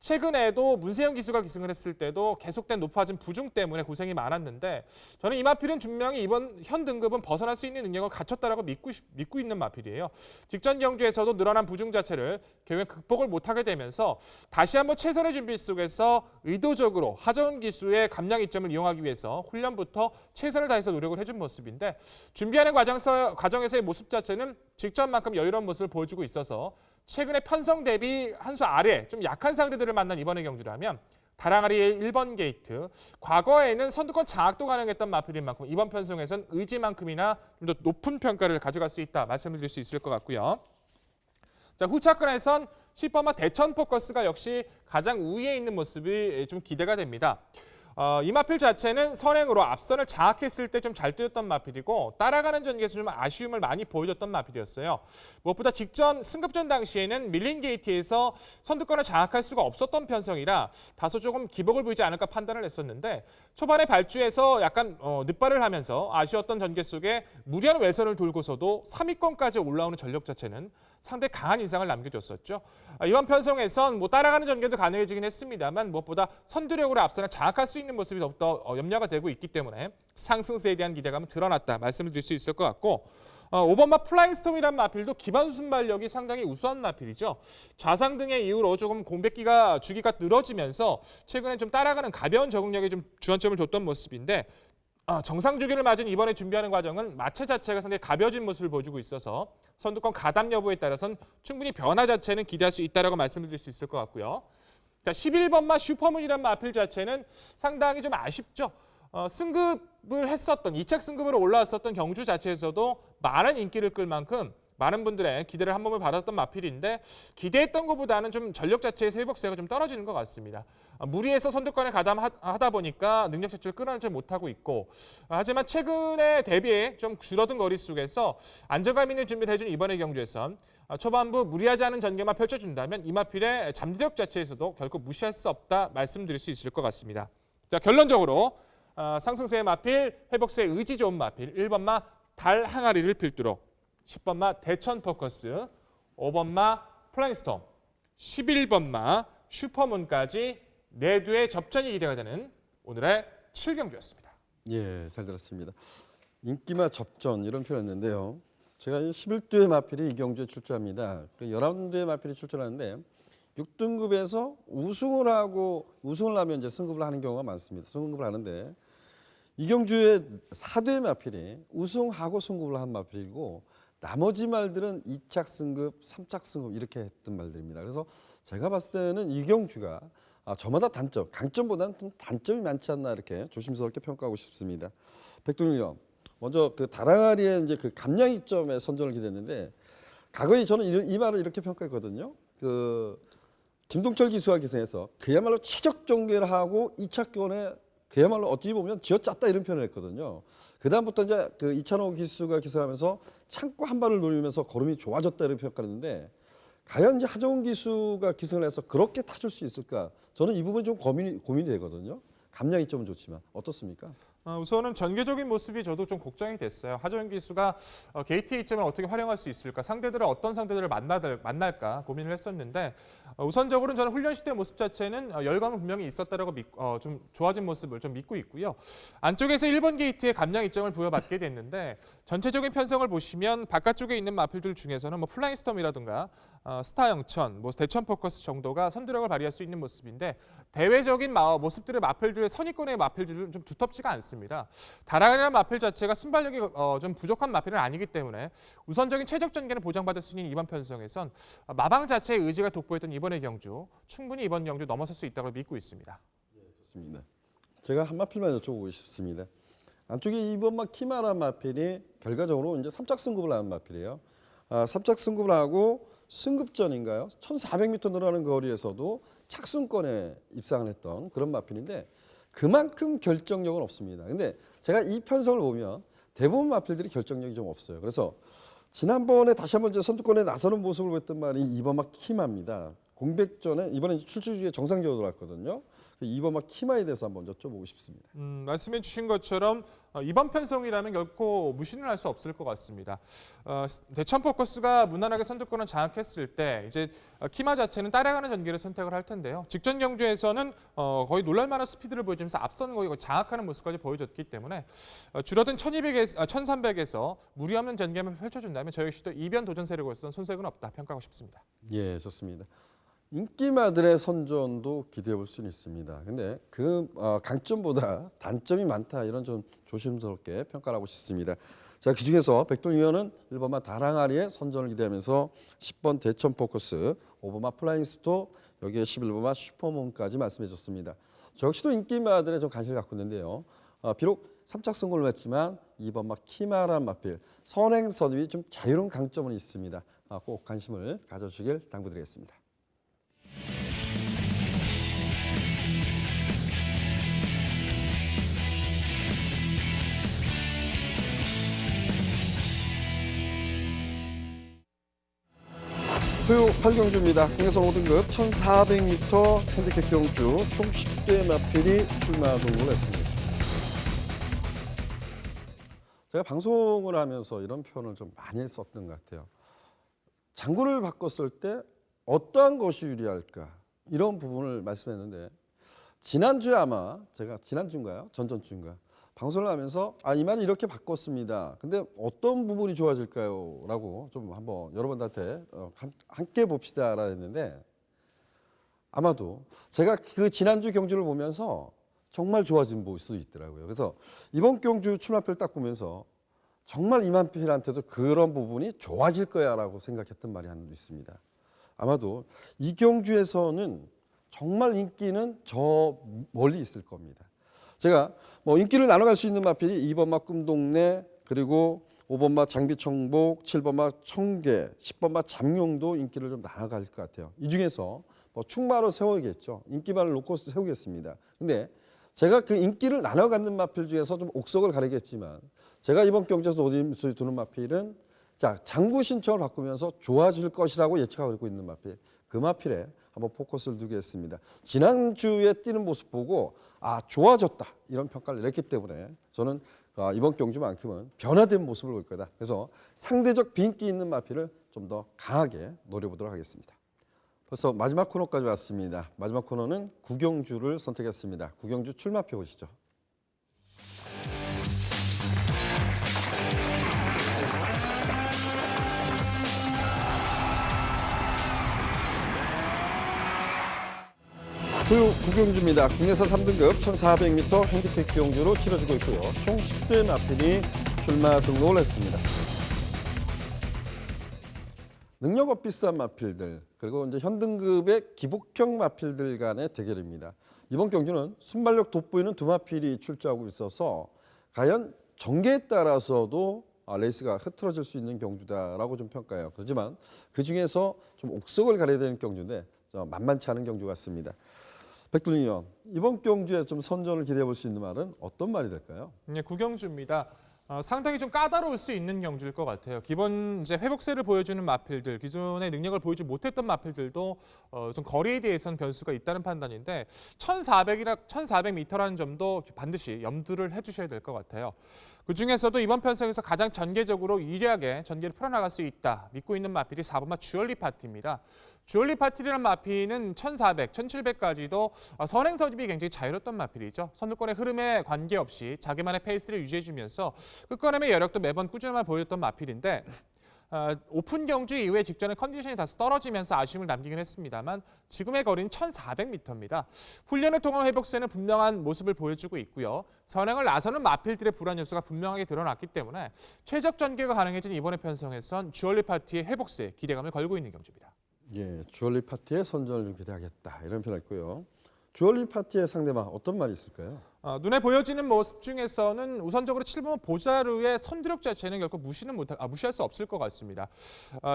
최근에도 문세영 기수가 기승을 했을 때도 계속된 높아진 부중 때문에 고생이 많았는데 저는 이 마필은 분명히 이번 현 등급은 벗어날 수 있는 능력을 갖췄다라고 믿고 있는 마필이에요. 직전 경주에서도 늘어난 부중 자체를 결국엔 극복을 못하게 되면서 다시 한번 최선의 준비 속에서 의도적으로 하정은 기수의 감량 이점을 이용하기 위해서 훈련부터 최선을 다해서 노력을 해준 모습인데 준비하는 과정에서의 모습 자체는 직전만큼 여유로운 모습을 보여주고 있어서 최근에 편성 대비 한 수 아래 좀 약한 상대들을 만난 이번의 경주라면 다랑아리의 1번 게이트, 과거에는 선두권 장악도 가능했던 마필인 만큼 이번 편성에선 의지만큼이나 좀 더 높은 평가를 가져갈 수 있다 말씀을 드릴 수 있을 것 같고요. 자, 후차권에선 10번마 대천 포커스가 역시 가장 우위에 있는 모습이 좀 기대가 됩니다. 이 마필 자체는 선행으로 앞선을 장악했을 때 좀 잘 뛰었던 마필이고 따라가는 전개에서 좀 아쉬움을 많이 보여줬던 마필이었어요. 무엇보다 직전 승급전 당시에는 밀린 게이트에서 선두권을 장악할 수가 없었던 편성이라 다소 조금 기복을 보이지 않을까 판단을 했었는데 초반에 발주에서 약간 늦발을 하면서 아쉬웠던 전개 속에 무리한 외선을 돌고서도 3위권까지 올라오는 전력 자체는 상당히 강한 인상을 남겨줬었죠. 이번 편성에선 뭐 따라가는 전개도 가능해지긴 했습니다만 무엇보다 선두력으로 앞서나 장악할 수 있는 모습이 더욱더 염려가 되고 있기 때문에 상승세에 대한 기대감은 드러났다 말씀을 드릴 수 있을 것 같고 5번마 플라잉스톰이라는 마필도 기반 순발력이 상당히 우수한 마필이죠. 좌상 등의 이유로 조금 공백기가 주기가 늘어지면서 최근에 좀 따라가는 가벼운 적응력에 좀 주안점을 뒀던 모습인데 정상 주기를 맞은 이번에 준비하는 과정은 마체 자체가 상당히 가벼워진 모습을 보여주고 있어서 선두권 가담 여부에 따라서는 충분히 변화 자체는 기대할 수 있다라고 말씀드릴 수 있을 것 같고요. 자, 11번마 슈퍼문이라는 마필 자체는 상당히 좀 아쉽죠. 승급을 했었던 2착 승급으로 올라왔었던 경주 자체에서도 많은 인기를 끌 만큼 많은 분들의 기대를 한 몸을 받았던 마필인데 기대했던 것보다는 좀 전력 자체의 회복세가 좀 떨어지는 것 같습니다. 무리해서 선두권에 가담하다 보니까 능력 자체를 끌어내지 못하고 있고 하지만 최근에 대비해 좀 줄어든 거리 속에서 안정감 있는 준비를 해준 이번의 경주에선 초반부 무리하지 않은 전개만 펼쳐준다면 이 마필의 잠재력 자체에서도 결코 무시할 수 없다 말씀드릴 수 있을 것 같습니다. 자, 결론적으로 상승세의 마필, 회복세의 의지 좋은 마필 1번마 달 항아리를 필두로 10번마 대천 포커스, 5번마 플라잉스톰, 11번마 슈퍼문까지 4두의 접전이 기대가 되는 오늘의 7경주였습니다. 예, 잘 들었습니다. 인기마 접전 이런 표현했는데요. 제가 11두의 마필이 이 경주에 출전합니다. 11두의 마필이 출전하는데 6등급에서 우승을 하면 이제 승급을 하는 경우가 많습니다. 승급을 하는데 이 경주에 4두의 마필이 우승하고 승급을 한 마필이고 나머지 말들은 2착 승급, 3착 승급 이렇게 했던 말들입니다. 그래서 제가 봤을 때는 이 경주가 저마다 단점, 강점보다는 좀 단점이 많지 않나 이렇게 조심스럽게 평가하고 싶습니다. 백동영 먼저 그 다랑아리의 이제 그 감량이점에 선전을 기대했는데 과거에 저는 이 말을 이렇게 평가했거든요. 그 김동철 기수가 기승해서 그야말로 최적 전개를 하고 2차권에 그야말로 어찌 보면 쥐어짰다 이런 표현을 했거든요. 그다음부터 이제 그 이찬호 기수가 기승하면서 참고 한 발을 노리면서 걸음이 좋아졌다 이런 평가했는데 과연 이제 하정훈 기수가 기승을 해서 그렇게 타줄 수 있을까? 저는 이 부분이 좀 고민이 되거든요. 감량 이점은 좋지만 어떻습니까? 우선은 전개적인 모습이 저도 좀 걱정이 됐어요. 하정훈 기수가 게이트의 이점을 어떻게 활용할 수 있을까? 상대들은 어떤 상대들을 만날까 고민을 했었는데 우선적으로는 저는 훈련 시대 모습 자체는 열감은 분명히 있었다라고 좀 좋아진 모습을 좀 믿고 있고요. 안쪽에서 1번 게이트에 감량 이점을 부여받게 됐는데 전체적인 편성을 보시면 바깥쪽에 있는 마필들 중에서는 뭐 플라잉스톰이라든가 스타 영천, 뭐 대천 포커스 정도가 선두력을 발휘할 수 있는 모습인데 대외적인 모습들의 마필들의 선의권의 마필들은 좀 두텁지가 않습니다. 다랑이라는 마필 자체가 순발력이 좀 부족한 마필은 아니기 때문에 우선적인 최적 전개는 보장받을 수 있는 이번 편성에선 마방 자체의 의지가 돋보였던 이번의 경주 충분히 이번 경주 넘어설 수 있다고 믿고 있습니다. 좋습니다. 제가 한 마필만 여쭤보고 싶습니다. 안쪽에 2번마 키마라 마필이 결과적으로 이제 3착 승급을 하는 마필이에요. 3착 승급을 하고 승급전인가요? 1,400m 늘어나는 거리에서도 착순권에 입상을 했던 그런 마필인데 그만큼 결정력은 없습니다. 근데 제가 이 편성을 보면 대부분 마필들이 결정력이 좀 없어요. 그래서 지난번에 다시 한번 이제 선두권에 나서는 모습을 보였던 말이 2번마 키마입니다. 공백전에 이번에 출주주에 정상적으로 들어왔거든요. 2번마 키마에 대해서 한번 여쭤보고 싶습니다. 말씀해 주신 것처럼 이번 편성이라면 결코 무시는 할 수 없을 것 같습니다. 대천 포커스가 무난하게 선두권을 장악했을 때 이제 키마 자체는 따라가는 전개를 선택을 할 텐데요. 직전 경주에서는 거의 놀랄만한 스피드를 보여주면서 앞선 거의 장악하는 모습까지 보여줬기 때문에 줄어든 1200에서 1300에서 무리 없는 전개만 펼쳐준다면 저 역시도 이변 도전 세력으로서는 손색은 없다 평가하고 싶습니다. 예, 좋습니다. 인기마들의 선전도 기대해 볼 수는 있습니다. 근데 그 강점보다 단점이 많다 이런 좀 조심스럽게 평가를 하고 싶습니다. 자, 그중에서 백동 의원은 1번마 다랑아리의 선전을 기대하면서 10번 대천 포커스, 5번마 플라잉스토, 여기에 11번마 슈퍼문까지 말씀해 줬습니다. 저 역시도 인기마들의 좀 관심을 갖고 있는데요. 비록 3착 승급을 했지만 2번마 키마란 마필, 선행 선입이 좀 자유로운 강점은 있습니다. 꼭 관심을 가져주길 당부드리겠습니다. 토요 8경주입니다. 국내선 5등급 1,400m 핸디캡 경주 총 10대 마필이 출마 등록을 했습니다. 제가 방송을 하면서 이런 표현을 좀 많이 썼던 것 같아요. 장구를 바꿨을 때 어떠한 것이 유리할까 이런 부분을 말씀했는데 지난주에 아마 제가 지난주인가요? 전전주인가 방송을 하면서 이 말을 이렇게 바꿨습니다. 근데 어떤 부분이 좋아질까요? 라고 좀 한번 여러분들한테 함께 봅시다라 했는데 아마도 제가 그 지난주 경주를 보면서 정말 좋아진 볼 수도 있더라고요. 그래서 이번 경주 출마표를 딱 보면서 정말 이만필한테도 그런 부분이 좋아질 거야라고 생각했던 말이 하나 있습니다. 아마도 이 경주에서는 정말 인기는 저 멀리 있을 겁니다. 제가 뭐 인기를 나눠갈 수 있는 마필이 2번마 꿈동네 그리고 5번마 장비청복, 7번마 청계, 10번마 잠룡도 인기를 좀 나눠갈 것 같아요. 이 중에서 뭐 충마로 세워야겠죠. 인기만을 놓고 세우겠습니다. 근데 제가 그 인기를 나눠 갖는 마필 중에서 좀 옥석을 가리겠지만 제가 이번 경주에서 노림수에 두는 마필은 자 장구 신청을 바꾸면서 좋아질 것이라고 예측하고 있는 마필 그 마필에 한번 포커스를 두겠습니다. 지난주에 뛰는 모습 보고 좋아졌다 이런 평가를 내렸기 때문에 저는 이번 경주만큼은 변화된 모습을 볼 거다. 그래서 상대적 빈기 있는 마필을 좀 더 강하게 노려보도록 하겠습니다. 벌써 마지막 코너까지 왔습니다. 마지막 코너는 구경주를 선택했습니다. 구경주 출마표 보시죠. 구경주입니다. 국내선 3등급 1400m 핸디캡 구경주로 치러지고 있고요. 총 10대 마필이 출마 등록을 했습니다. 능력 비싼 마필들 그리고 이제 현등급의 기복형 마필들 간의 대결입니다. 이번 경주는 순발력 돋보이는 두 마필이 출조하고 있어서 과연 전개에 따라서도 레이스가 흐트러질 수 있는 경주다라고 좀 평가해요. 그렇지만 그 중에서 좀 옥석을 가려야 되는 경주인데 만만치 않은 경주 같습니다. 백두리 의원, 이번 경주에 좀 선전을 기대해 볼 수 있는 말은 어떤 말이 될까요? 네, 구경주입니다. 상당히 좀 까다로울 수 있는 경주일 것 같아요. 기본 이제 회복세를 보여주는 마필들, 기존의 능력을 보이지 못했던 마필들도 좀 거리에 대해서는 변수가 있다는 판단인데 1,400m라는 점도 반드시 염두를 해주셔야 될 것 같아요. 그 중에서도 이번 편성에서 가장 전개적으로 유리하게 전개를 풀어나갈 수 있다 믿고 있는 마필이 4번마 주얼리 파티입니다. 주얼리 파티라는 마필은 1,400, 1,700까지도 선행 서집이 굉장히 자유로웠던 마필이죠. 선두권의 흐름에 관계없이 자기만의 페이스를 유지해주면서 끝걸음의 여력도 매번 꾸준히 보였던 마필인데 오픈 경주 이후에 직전에 컨디션이 다소 떨어지면서 아쉬움을 남기긴 했습니다만 지금의 거리는 1,400m입니다. 훈련을 통한 회복세는 분명한 모습을 보여주고 있고요. 선행을 나서는 마필들의 불안 요소가 분명하게 드러났기 때문에 최적 전개가 가능해진 이번의 편성에선 주얼리 파티의 회복세에 기대감을 걸고 있는 경주입니다. 예, 주얼리 파티의 선전을 좀 기대하겠다 이런 표현을 했고요. 주얼리 파티의 상대방 어떤 말이 있을까요? 눈에 보여지는 모습 중에서는 우선적으로 7번 보자루의 선두력 자체는 결코 무시할 수 없을 것 같습니다.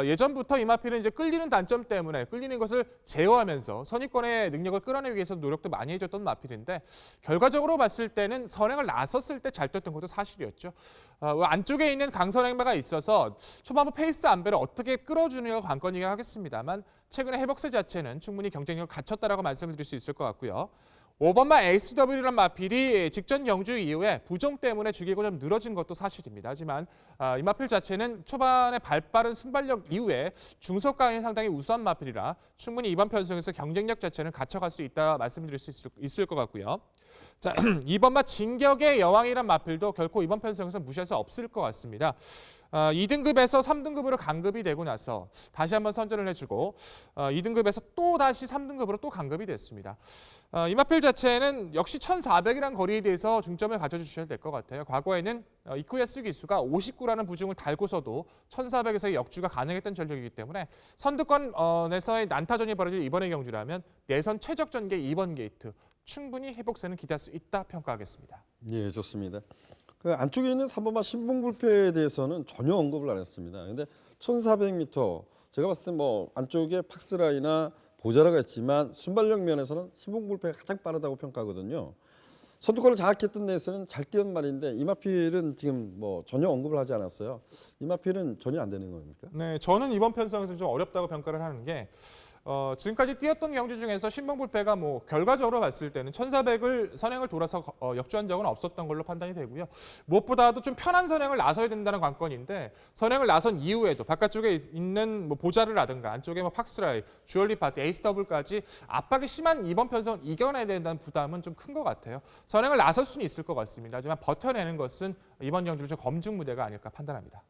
예전부터 이 마필은 이제 끌리는 단점 때문에 끌리는 것을 제어하면서 선입권의 능력을 끌어내기 위해서 노력도 많이 해줬던 마필인데 결과적으로 봤을 때는 선행을 나섰을 때 잘 뛰었던 것도 사실이었죠. 안쪽에 있는 강선행마가 있어서 초반부 페이스 안배를 어떻게 끌어주느냐가 관건이긴 하겠습니다만 최근의 회복세 자체는 충분히 경쟁력을 갖췄다라고 말씀을 드릴 수 있을 것 같고요. 5번마 SW라는 마필이 직전 경주 이후에 부종 때문에 주기가 좀 늘어진 것도 사실입니다. 하지만 이 마필 자체는 초반에 발빠른 순발력 이후에 중속 강이 상당히 우수한 마필이라 충분히 이번 편성에서 경쟁력 자체는 갖춰갈 수 있다 말씀드릴 수 있을 것 같고요. 자, 2번마 진격의 여왕이란 마필도 결코 이번 편성에서 무시할 수 없을 것 같습니다. 2등급에서 3등급으로 강급이 되고 나서 다시 한번 선전을 해주고 2등급에서 또 다시 3등급으로 또 강급이 됐습니다. 이 마필 자체는 역시 1,400이라는 거리에 대해서 중점을 가져주셔야 될 것 같아요. 과거에는 이쿠야스 기수가 59라는 부중을 달고서도 1,400에서의 역주가 가능했던 전력이기 때문에 선두권에서의 난타전이 벌어질 이번의 경주라면 내선 최적 전개 2번 게이트 충분히 회복세는 기대할 수 있다 평가하겠습니다. 예, 좋습니다. 그 안쪽에 있는 3번마 신봉불패에 대해서는 전혀 언급을 안 했습니다. 근데 1,400m 제가 봤을 때 뭐 안쪽에 팍스라이나 보자라가 있지만 순발력 면에서는 신봉불패가 가장 빠르다고 평가하거든요. 선두권을 장악했던 데에서는 잘 뛰었단 말인데 이마필은 지금 뭐 전혀 언급을 하지 않았어요. 이마필은 전혀 안 되는 겁니까? 네, 저는 이번 편성에서 좀 어렵다고 평가를 하는 게 지금까지 뛰었던 경주 중에서 신봉불패가 뭐 결과적으로 봤을 때는 1400을 선행을 돌아서 역주한 적은 없었던 걸로 판단이 되고요. 무엇보다도 좀 편한 선행을 나서야 된다는 관건인데 선행을 나선 이후에도 바깥쪽에 있는 뭐 보자르라든가 안쪽에 뭐 팍스라이, 주얼리 파티, 에이스 더블까지 압박이 심한 이번 편성을 이겨내야 된다는 부담은 좀 큰 것 같아요. 선행을 나설 수는 있을 것 같습니다. 하지만 버텨내는 것은 이번 경주는 좀 검증 무대가 아닐까 판단합니다.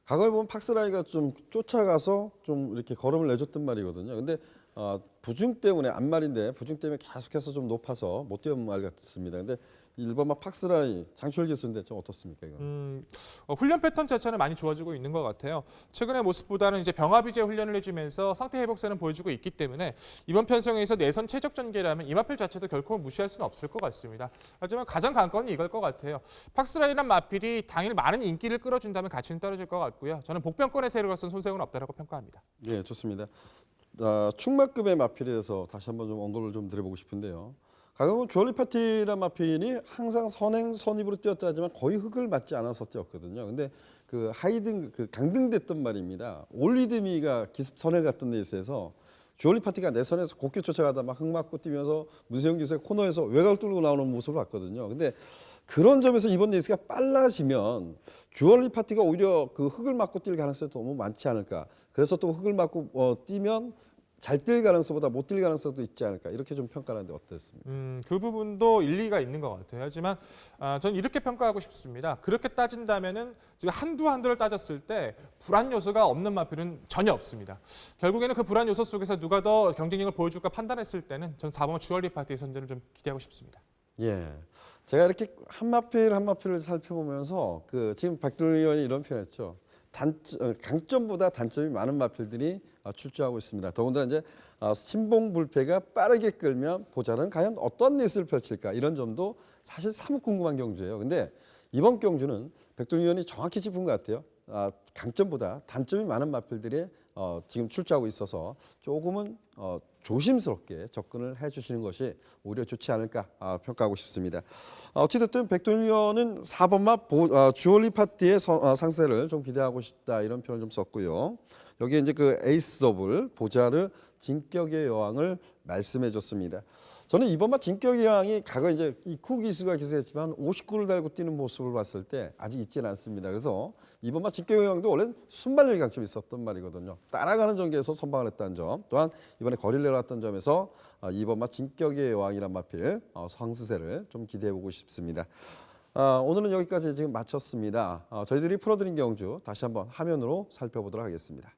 과거에 보면 팍스라이가 좀 쫓아가서 좀 이렇게 걸음을 내줬던 말이거든요. 근데 부중 때문에 앞말인데 부중 때문에 계속해서 좀 높아서 못 뛰는 말 같습니다. 근데 일본막 팍스라이 장철 교수인데 좀 어떻습니까 이거? 훈련 패턴 자체는 많이 좋아지고 있는 것 같아요. 최근의 모습보다는 이제 병합 위주의 훈련을 해주면서 상태 회복세는 보여주고 있기 때문에 이번 편성에서 내선 최적 전개라면 이마필 자체도 결코 무시할 수는 없을 것 같습니다. 하지만 가장 관건은 이걸 것 같아요. 팍스라이란 마필이 당일 많은 인기를 끌어준다면 가치는 떨어질 것 같고요. 저는 복병권의 세력으로서는 손색은 없다라고 평가합니다. 네, 좋습니다. 충마급의 마필에 대해서 다시 한번 좀 언급을 좀 드려보고 싶은데요. 가끔은 주얼리 파티란 마필이 항상 선행 선입으로 뛰었다 하지만 거의 흙을 맞지 않아서 뛰었거든요. 근데 그 하이등 그 강등됐던 말입니다. 올리드미가 기습 선행 갔던 레이스에서 주얼리 파티가 내선에서 곱게 쫓아가다 막 흙 맞고 뛰면서 문세영 기수의 코너에서 외곽을 뚫고 나오는 모습을 봤거든요. 근데 그런 점에서 이번 레이스가 빨라지면 주얼리 파티가 오히려 그 흙을 맞고 뛸 가능성이 너무 많지 않을까. 그래서 또 흙을 맞고 뛰면 잘 뛸 가능성보다 못 뛸 가능성도 있지 않을까 이렇게 좀 평가하는데 어떻습니까? 그 부분도 일리가 있는 것 같아요. 하지만 저는 이렇게 평가하고 싶습니다. 그렇게 따진다면은 지금 한두를 따졌을 때 불안 요소가 없는 마필은 전혀 없습니다. 결국에는 그 불안 요소 속에서 누가 더 경쟁력을 보여줄까 판단했을 때는 전 4번 주얼리 파티의 선전을 좀 기대하고 싶습니다. 예, 제가 이렇게 한 마필을 살펴보면서 그 지금 박동희 의원이 이런 표현했죠. 강점보다 단점이 많은 마필들이 출조하고 있습니다. 더군다나 이제 신봉불패가 빠르게 끌면 보자는 과연 어떤 레이스를 펼칠까 이런 점도 사실 사뭇 궁금한 경주예요. 근데 이번 경주는 백동희 의원이 정확히 짚은 것 같아요. 강점보다 단점이 많은 마필들이 지금 출조하고 있어서 조금은 조심스럽게 접근을 해주시는 것이 오히려 좋지 않을까 평가하고 싶습니다. 어찌됐든 백동희 의원은 4번마 주얼리 파티의 상세를 좀 기대하고 싶다 이런 표현을 좀 썼고요. 여기에 이제 그 에이스 더블 보자르 진격의 여왕을 말씀해줬습니다. 저는 이번마 진격의 여왕이 과거 이제 이쿠 기수가 기수했지만 59를 달고 뛰는 모습을 봤을 때 아직 있지는 않습니다. 그래서 이번마 진격의 여왕도 원래 순발력이 강점이 있었던 말이거든요. 따라가는 전개에서 선방을 했다는 점, 또한 이번에 거리를 내려왔던 점에서 이번마 진격의 여왕이란 마필 상승세를 좀 기대해보고 싶습니다. 오늘은 여기까지 지금 마쳤습니다. 저희들이 풀어드린 경주 다시 한번 화면으로 살펴보도록 하겠습니다.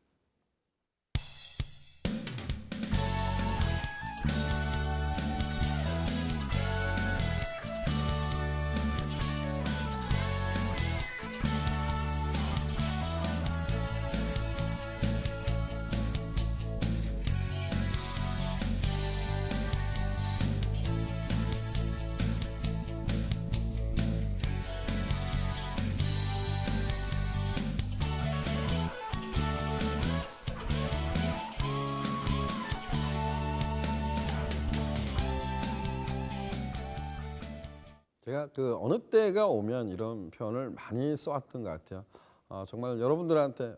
제가 그 어느 때가 오면 이런 표현을 많이 써왔던 것 같아요. 정말 여러분들한테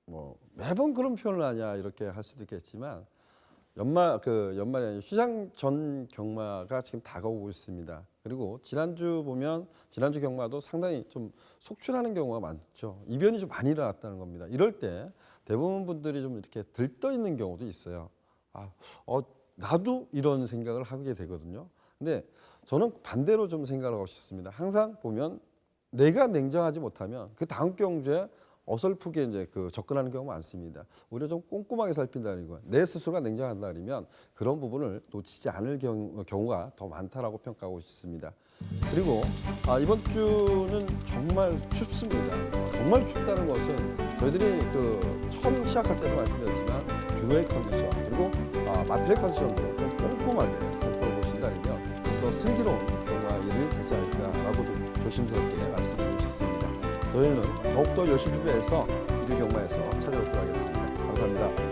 뭐 매번 그런 표현을 하냐 이렇게 할 수도 있겠지만 연말이 아니라 휴장 전 경마가 지금 다가오고 있습니다. 그리고 지난주 경마도 상당히 좀 속출하는 경우가 많죠. 이변이 좀 많이 일어났다는 겁니다. 이럴 때 대부분 분들이 좀 이렇게 들떠 있는 경우도 있어요. 나도 이런 생각을 하게 되거든요. 근데 저는 반대로 좀 생각을 하고 싶습니다. 항상 보면 내가 냉정하지 못하면 그 다음 경주에 어설프게 이제 접근하는 경우가 많습니다. 오히려 좀 꼼꼼하게 살핀다는 거. 내 스스로가 냉정한다 그러면 그런 부분을 놓치지 않을 경우가 더 많다라고 평가하고 있습니다. 그리고 이번 주는 정말 춥습니다. 정말 춥다는 것은 저희들이 처음 시작할 때도 말씀드렸지만 주로의 컨디션 그리고 마필의 컨디션도 좀 꼼꼼하게 살펴보신다면 더 슬기로운 경마일이 되지 않을까라고 좀 조심스럽게 말씀드리고 싶습니다. 저희는 더욱더 열심히 준비해서 1위 경마에서 찾아뵙도록 하겠습니다. 감사합니다.